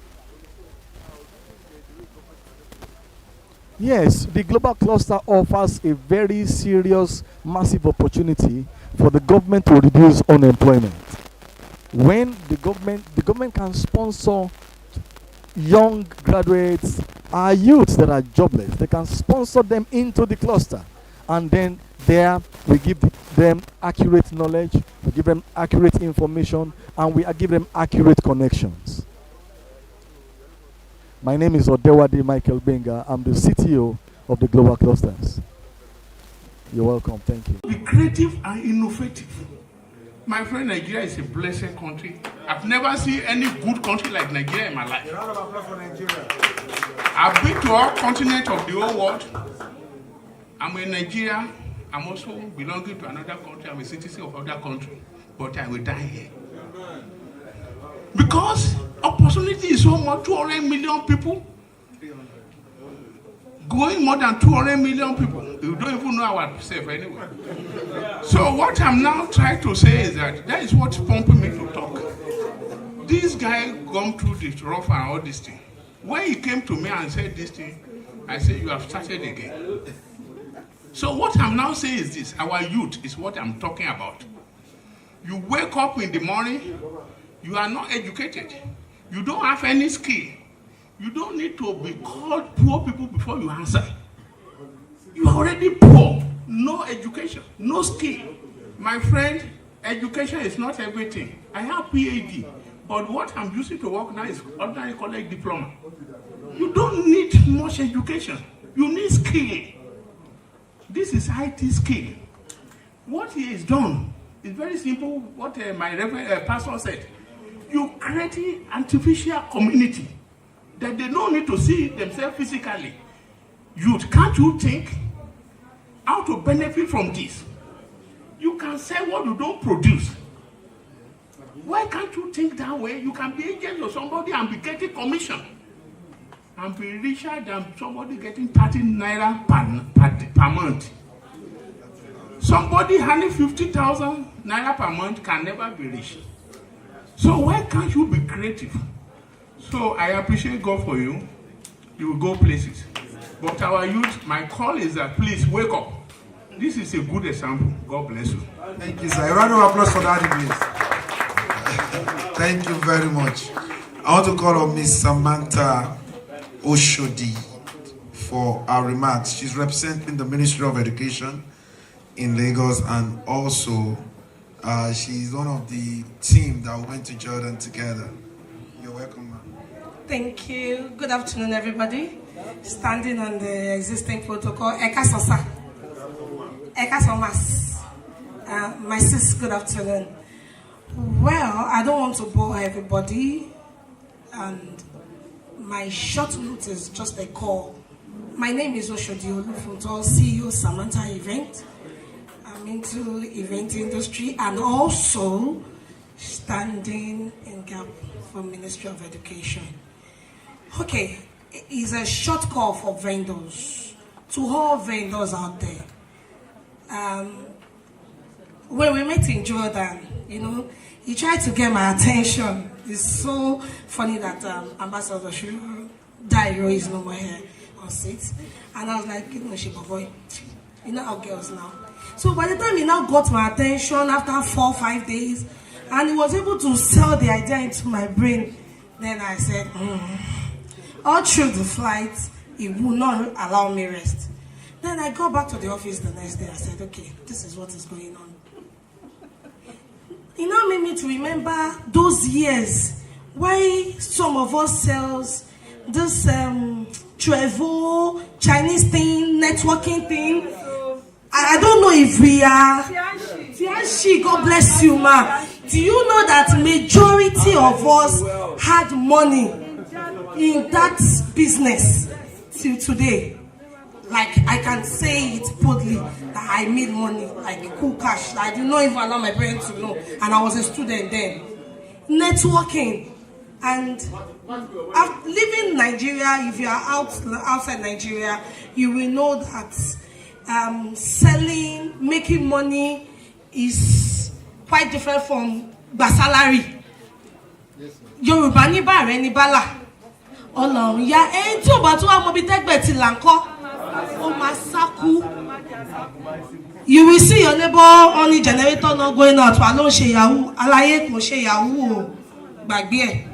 Yes, the global cluster offers a very serious, massive opportunity for the government to reduce unemployment. When the government can sponsor young graduates, our youths that are jobless, they can sponsor them into the cluster, and then there we give them accurate knowledge, we give them accurate information, and we give them accurate connections. My name is Odewade Michael Benga. I'm the CTO of the Global Clusters. You're welcome. Thank you. Be creative and innovative. My friend, Nigeria is a blessed country. I've never seen any good country like Nigeria in my life. I've been to all continents of the whole world. I'm in Nigeria. I'm also belonging to another country. I'm a citizen of another country. But I will die here. Because opportunity is so much, 200 million people. Going more than 200 million people. You don't even know ourselves anyway. So what I'm now trying to say is that is what's pumping me to talk. This guy gone through this rough and all this thing. When he came to me and said this thing, I said, you have started again. So what I'm now saying is this, our youth is what I'm talking about. You wake up in the morning, you are not educated. You don't have any skill. You don't need to be called poor people before you answer. You are already poor. No education, no skill. My friend, education is not everything. I have PhD, but what I'm using to work now is ordinary college diploma. You don't need much education. You need skill. This is IT skill. What he has done is very simple. What my pastor said. You create an artificial community that they don't need to see themselves physically. Youth, can't you think how to benefit from this? You can sell what you don't produce. Why can't you think that way? You can be agent of somebody and be getting commission and be richer than somebody getting 30 naira per month. Somebody handing 50,000 naira per month can never be rich. So why can't you be creative? So I appreciate God for you. You will go places. But our youth, my call is that please wake up. This is a good example. God bless you. Thank you, sir. A round of applause for that, please. Thank you very much. I want to call on Miss Samantha Oshodi for our remarks. She's representing the Ministry of Education in Lagos, and also she's one of the team that went to Jordan together. You're welcome, ma'am. Thank you. Good afternoon, everybody. Standing on the existing protocol. Eka Sosa. Eka Somas. My sis, good afternoon. Well, I don't want to bore everybody, and my short note is just a call. My name is Oshodi Olufunto, CEO Samantha Event. I'm into event industry and also standing in gap for Ministry of Education. Okay, it's a short call for vendors, to all vendors out there. When we met in Jordan, you know, he tried to get my attention. It's so funny that Ambassador Dairo is no more here on seats. And I was like, you know, Shiba boy, you know how girls now. So by the time he now got my attention after 4 or 5 days, and he was able to sell the idea into my brain, then I said, all through the flight, he would not allow me rest. Then I got back to the office the next day. I said, okay, this is what is going on. it now made me to remember those years why some of us sells this travel Chinese thing, networking thing. I don't know if we are. Tianshi, God bless you, ma. Do you know that majority of us had money in that business till today? Like, I can say it boldly that I made money, like cool cash. I did not even allow my parents to know, and I was a student then. Networking, and living in Nigeria, if you are outside Nigeria, you will know that selling, making money is quite different from salary. Yorùbá ní bá rẹ̀ ní bálà. Ọlọ́run ya ẹni tí ò bá tún wá mọ bí tẹ́gbẹ̀ ti là ń kọ́. Ó máa sákú. You will see your neighbor on the generator not going out. Wà ló ń ṣe yahoo. Aláyé kò ṣe yahoo o. Gbàgbé ẹ̀.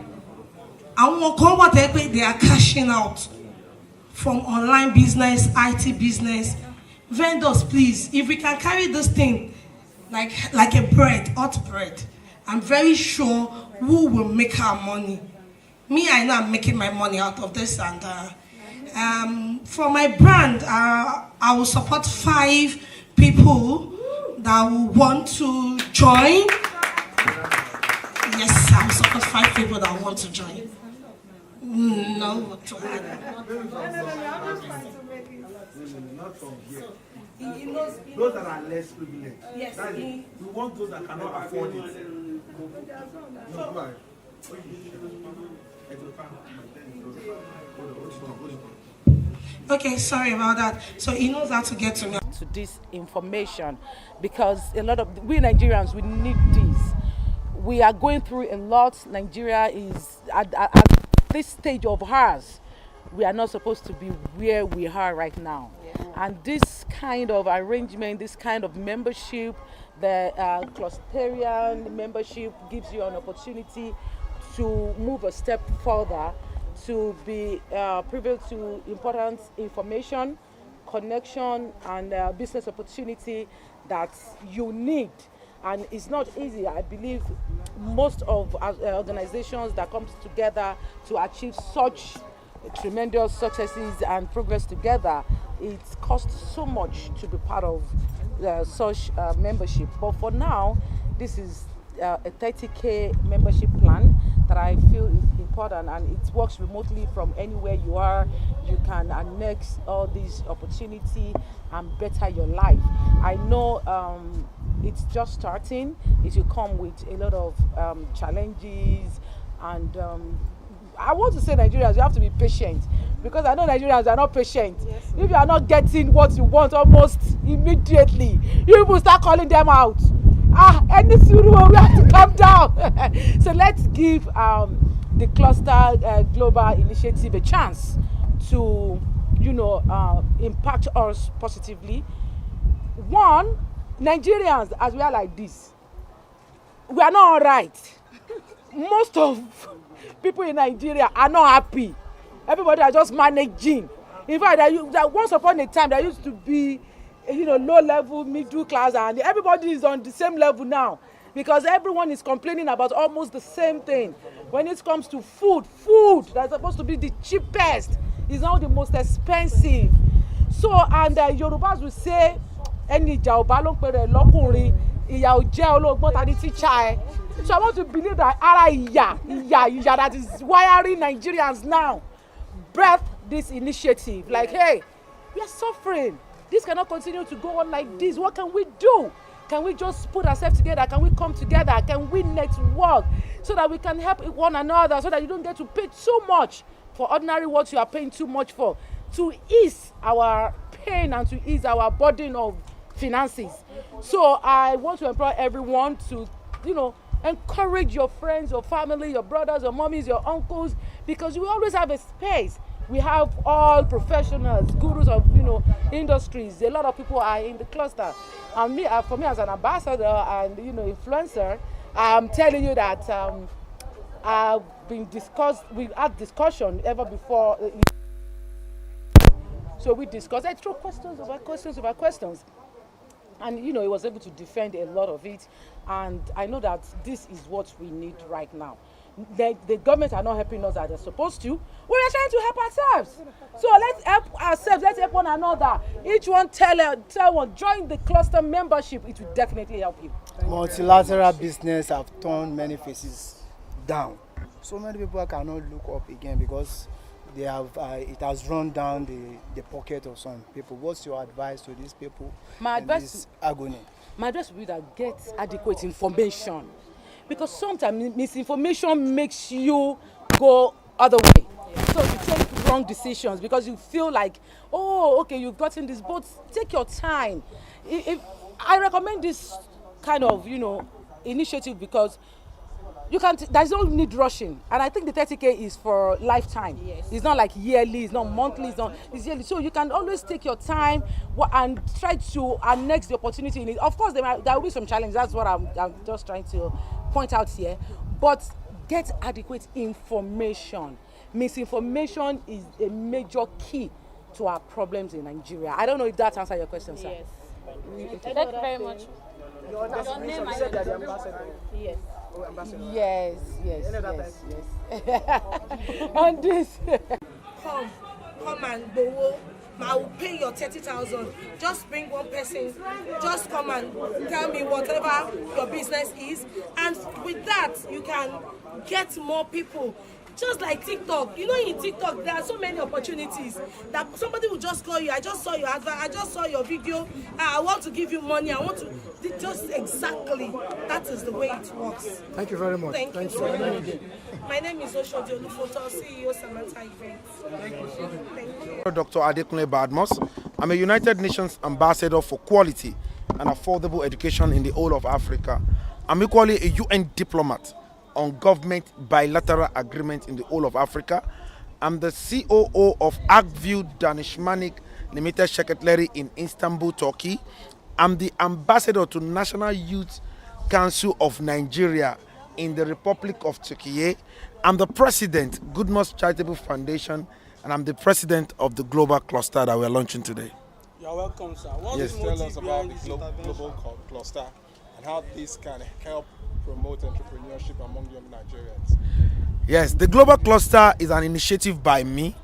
Àwọn kan wà tẹ́ pé they are cashing out from online business, IT business. Vendors, please, if we can carry this thing like a bread, hot bread, I'm very sure who will make our money. Me, I know I'm making my money out of this, and for my brand, I will support 5 people that will want to join. Yes, I will support 5 people that want to join. No, not from here. Those that are less privileged. Yes. We want those that cannot afford it. Okay, sorry about that. So he knows how to get to me. To this information, because a lot of we Nigerians, we need this. We are going through a lot. Nigeria is at this stage of ours. We are not supposed to be where we are right now. And this kind of arrangement, this kind of membership, the clusterian membership gives you an opportunity to move a step further, to be privy to important information, connection, and business opportunity that you need. And it's not easy. I believe most of organizations that come together to achieve such tremendous successes and progress together, it costs so much to be part of such membership. But for now, this is a 30K membership plan that I feel is important, and it works remotely from anywhere you are. You can annex all these opportunity and better your life. I know it's just starting. It will come with a lot of challenges, and I want to say Nigerians, you have to be patient, because I know Nigerians are not patient. Yes. If you are not getting what you want almost immediately, you will start calling them out. Any suru, we have to calm down. So let's give the Cluster Global Initiative a chance to, impact us positively. One, Nigerians, as we are like this, we are not all right. Most of people in Nigeria are not happy. Everybody are just managing. In fact, once upon a time, there used to be, low level, middle class, and everybody is on the same level now, because everyone is complaining about almost the same thing. When it comes to food that's supposed to be the cheapest is now the most expensive. So, and Yorubas will say, "Ẹni ìjà ò bá ló ń pèrè lọ́kùnrin, ìyà ò jẹ́ olóògbọ́n tàbí tíṣà ẹ." So I want to believe that ìyà that is wiring Nigerians now birth this initiative. Like, hey, we are suffering. This cannot continue to go on like this. What can we do? Can we just put ourselves together? Can we come together? Can we network so that we can help one another, so that you don't get to pay too much for ordinary what you are paying too much for, to ease our pain and to ease our burden of finances. So I want to implore everyone to, encourage your friends, your family, your brothers, your mommies, your uncles, because we always have a space. We have all professionals, gurus of industries. A lot of people are in the cluster. And for me as an ambassador and influencer, I'm telling you that we've had discussion ever before. So we discussed. I throw questions over questions. And he was able to defend a lot of it. And I know that this is what we need right now. The government are not helping us as they're supposed to. We are trying to help ourselves. So let's help ourselves. Let's help one another. Each one tell one, join the cluster membership. It will definitely help you. Multilateral business have turned many faces down. So many people cannot look up again because they have it has run down the pocket of some people. What's your advice to these people? My advice, this agony. My advice will be that get adequate information, because sometimes misinformation makes you go other way. So you take wrong decisions because you feel like, oh, okay, you've gotten this, but take your time. If I recommend this kind of initiative because there's no need rushing, and I think the 30K is for lifetime. Yes. It's not like yearly, it's not monthly, it's yearly. So you can always take your time and try to annex the opportunity in it. Of course, there will be some challenges. That's what I'm just trying to point out here. But get adequate information. Misinformation is a major key to our problems in Nigeria. I don't know if that answers your question, sir. Yes. Thank you very much. Your name, I said that the ambassador. Yes. Oh, ambassador. Yes. On this. Come and go. I will pay your 30,000. Just bring one person. Just come and tell me whatever your business is, and with that you can get more people. Just like TikTok, in TikTok there are so many opportunities that somebody will just call you. I just saw your advert, I just saw your video, I want to give you money, I want to, just exactly, that is the way it works. Thank you very much. Thank you so much. My name is Oshodi Olufoto, CEO Samantha Events. Thank you. Dr. Adekunle Badmus. I'm a United Nations ambassador for quality and affordable education in the whole of Africa. I'm equally a UN diplomat on government bilateral agreement in the whole of Africa. I'm the COO of Akview Danishmanic Limited Secretary in Istanbul, Turkey. I'm the ambassador to National Youth Council of Nigeria in the Republic of Turkey. I'm the president, Goodness Charitable Foundation, and I'm the president of the global cluster that we're launching today. You're welcome, sir. What Yes. tell us about the global cluster and how this can help promote entrepreneurship among young Nigerians? Yes, the global cluster is an initiative by me.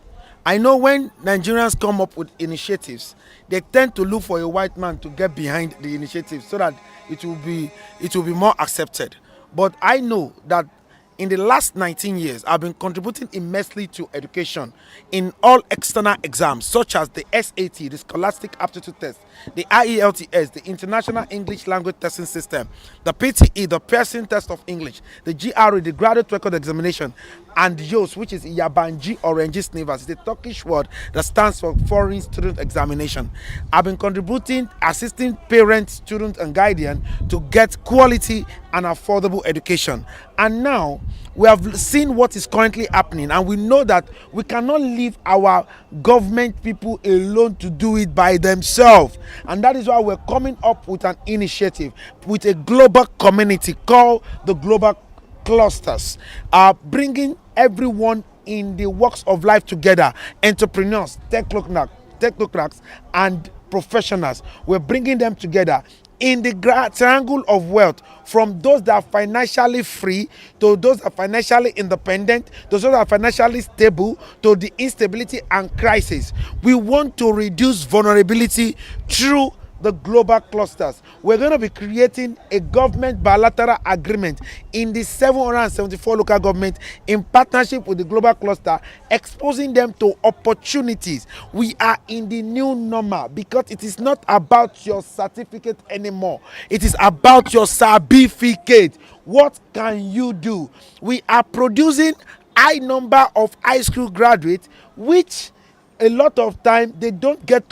I know when Nigerians come up with initiatives, they tend to look for a white man to get behind the initiative so that it will be more accepted. But I know that in the last 19 years, I've been contributing immensely to education in all external exams, such as the SAT, the Scholastic Aptitude Test, the IELTS, the International English Language Testing System, the PTE, the Pearson Test of English, the GRE, the Graduate Record Examination, and YOS, which is Yabancı Öğrenci Sınavı. It's the Turkish word that stands for Foreign Student Examination. I've been contributing, assisting parents, students, and guardians to get quality and affordable education. And now we have seen what is currently happening, and we know that we cannot leave our government people alone to do it by themselves. And that is why we're coming up with an initiative with a global community called the Global Clusters, bringing everyone in the walks of life together, entrepreneurs, technocrats, and professionals. We're bringing them together in the triangle of wealth, from those that are financially free to those that are financially independent, to those that are financially stable, to the instability and crisis. We want to reduce vulnerability through the global clusters. We're going to be creating a government bilateral agreement in the 774 local governments in partnership with the global cluster, exposing them to opportunities. We are in the new normal because it is not about your certificate anymore. It is about your certificate. What can you do? We are producing high number of high school graduates, which a lot of time they don't get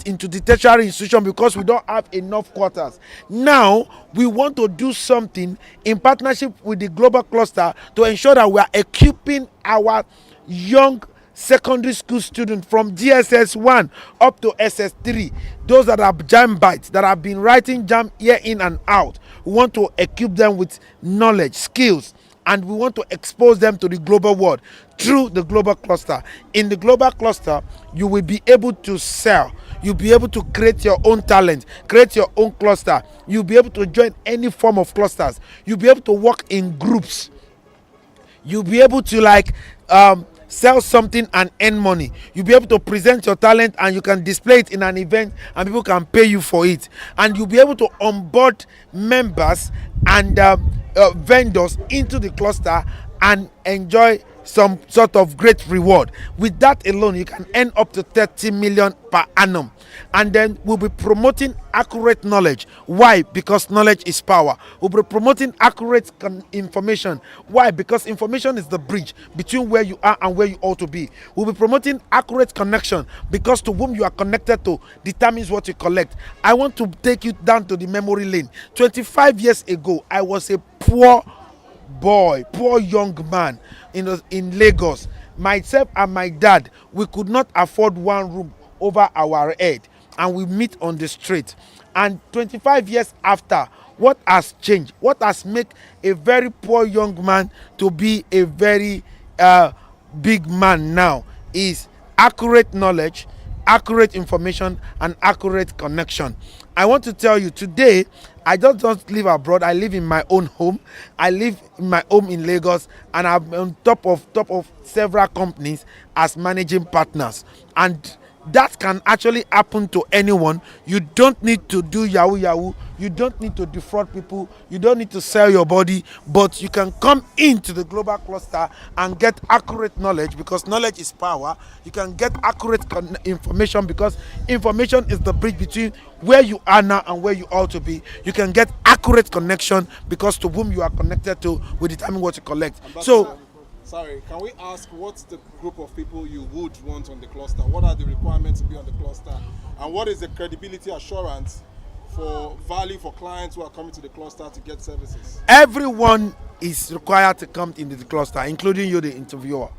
into the tertiary institution because we don't have enough quarters. Now we want to do something in partnership with the global cluster to ensure that we are equipping our young secondary school students from DSS 1 up to SS3, those that are jam bites, that have been writing jam year in and out. We want to equip them with knowledge, skills, and we want to expose them to the global world through the global cluster. In the global cluster, you will be able to sell, You'll be able to create your own talent, create your own cluster. You'll be able to join any form of clusters. You'll be able to work in groups. You'll be able to sell something and earn money. You'll be able to present your talent and you can display it in an event and people can pay you for it. And you'll be able to onboard members and vendors into the cluster and enjoy some sort of great reward. With that alone, you can earn up to 30 million per annum. And then we'll be promoting accurate knowledge. Why? Because knowledge is power. We'll be promoting accurate information. Why? Because information is the bridge between where you are and where you ought to be. We'll be promoting accurate connection, because to whom you are connected to determines what you collect. I want to take you down to the memory lane. 25 years ago, I was a poor young man in Lagos. Myself and my dad, we could not afford one room over our head, and we meet on the street. And 25 years after, what has changed? What has made a very poor young man to be a very big man now is accurate knowledge, accurate information, and accurate connection. I want to tell you today, I don't live abroad. I live in my own home. I live in my home in Lagos, and I'm on top of several companies as managing partners. And that can actually happen to anyone. You don't need to do yahoo. You don't need to defraud people. You don't need to sell your body, but you can come into the global cluster and get accurate knowledge, because knowledge is power. You can get accurate information, because information is the bridge between where you are now and where you ought to be. You can get accurate connection, because to whom you are connected to will determine what you collect. So sorry, can we ask what's the group of people you would want on the cluster? What are the requirements to be on the cluster? And what is the credibility assurance for value for clients who are coming to the cluster to get services? Everyone is required to come into the cluster, including you, the interviewer.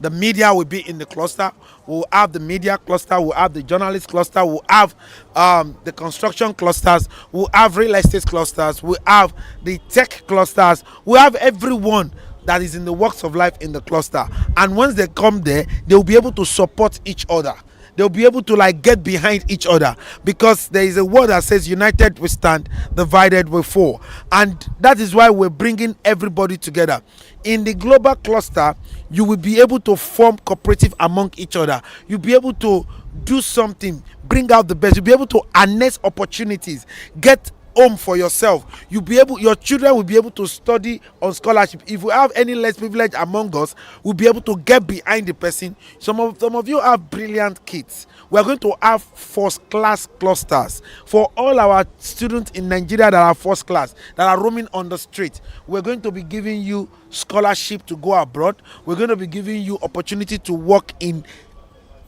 The media will be in the cluster. We'll have the media cluster. We'll have the journalist cluster. We'll have the construction clusters. We'll have real estate clusters. We'll have the tech clusters. We'll have everyone that is in the works of life in the cluster. And once they come there, they'll be able to support each other. They'll be able to get behind each other, because there is a word that says united we stand, divided we fall. And that is why we're bringing everybody together. In the global cluster, you will be able to form cooperative among each other. You'll be able to do something, bring out the best. You'll be able to harness opportunities, get home for yourself. Your children will be able to study on scholarship. If we have any less privilege among us, we'll be able to get behind the person. Some of you have brilliant kids. We are going to have first class clusters for all our students in Nigeria that are first class, that are roaming on the street. We're going to be giving you scholarship to go abroad. We're going to be giving you opportunity to work in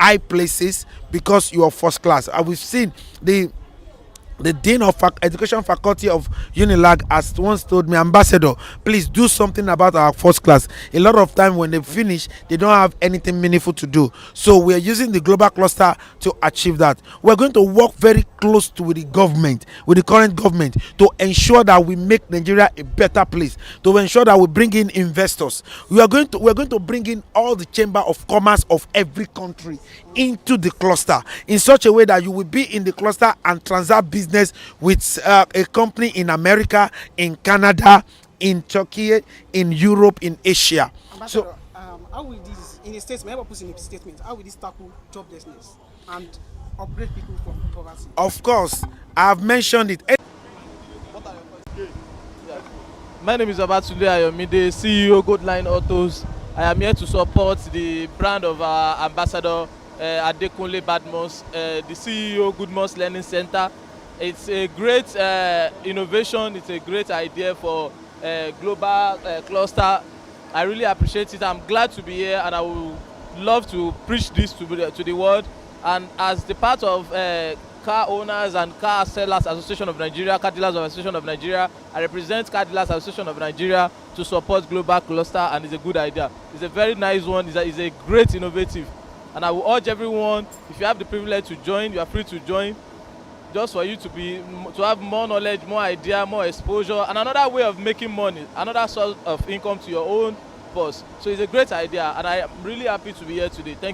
high places because you are first class. And we've seen the dean of education faculty of Unilag has once told me, Ambassador, please do something about our first class. A lot of time when they finish, they don't have anything meaningful to do. So we are using the global cluster to achieve that. We're going to work very close with the government, with the current government, to ensure that we make Nigeria a better place, to ensure that we bring in investors. We're going to bring in all the chamber of commerce of every country into the cluster in such a way that you will be in the cluster and transact business with a company in America, in Canada, in Turkey, in Europe, in Asia. Ambassador, how will this, in a statement, help us in a statement, how will this tackle joblessness and upgrade people from poverty? Of course, I have mentioned it. My name is Abatunde Ayomide, CEO Goldline Autos. I am here to support the brand of our ambassador, Adekunle Badmus, the CEO Goodmus Learning Center. It's a great innovation. It's a great idea for global cluster. I really appreciate it. I'm glad to be here, and I would love to preach this to the world. And as the part of Car Owners and Car Sellers Association of Nigeria, Car Dealers Association of Nigeria, I represent Car Dealers Association of Nigeria to support global cluster, and it's a good idea. It's a very nice one. It's a great innovative, and I will urge everyone, if you have the privilege to join, you are free to join, just for you to have more knowledge, more idea, more exposure, and another way of making money, another source of income to your own purse. So it's a great idea, and I am really happy to be here today. Thank you.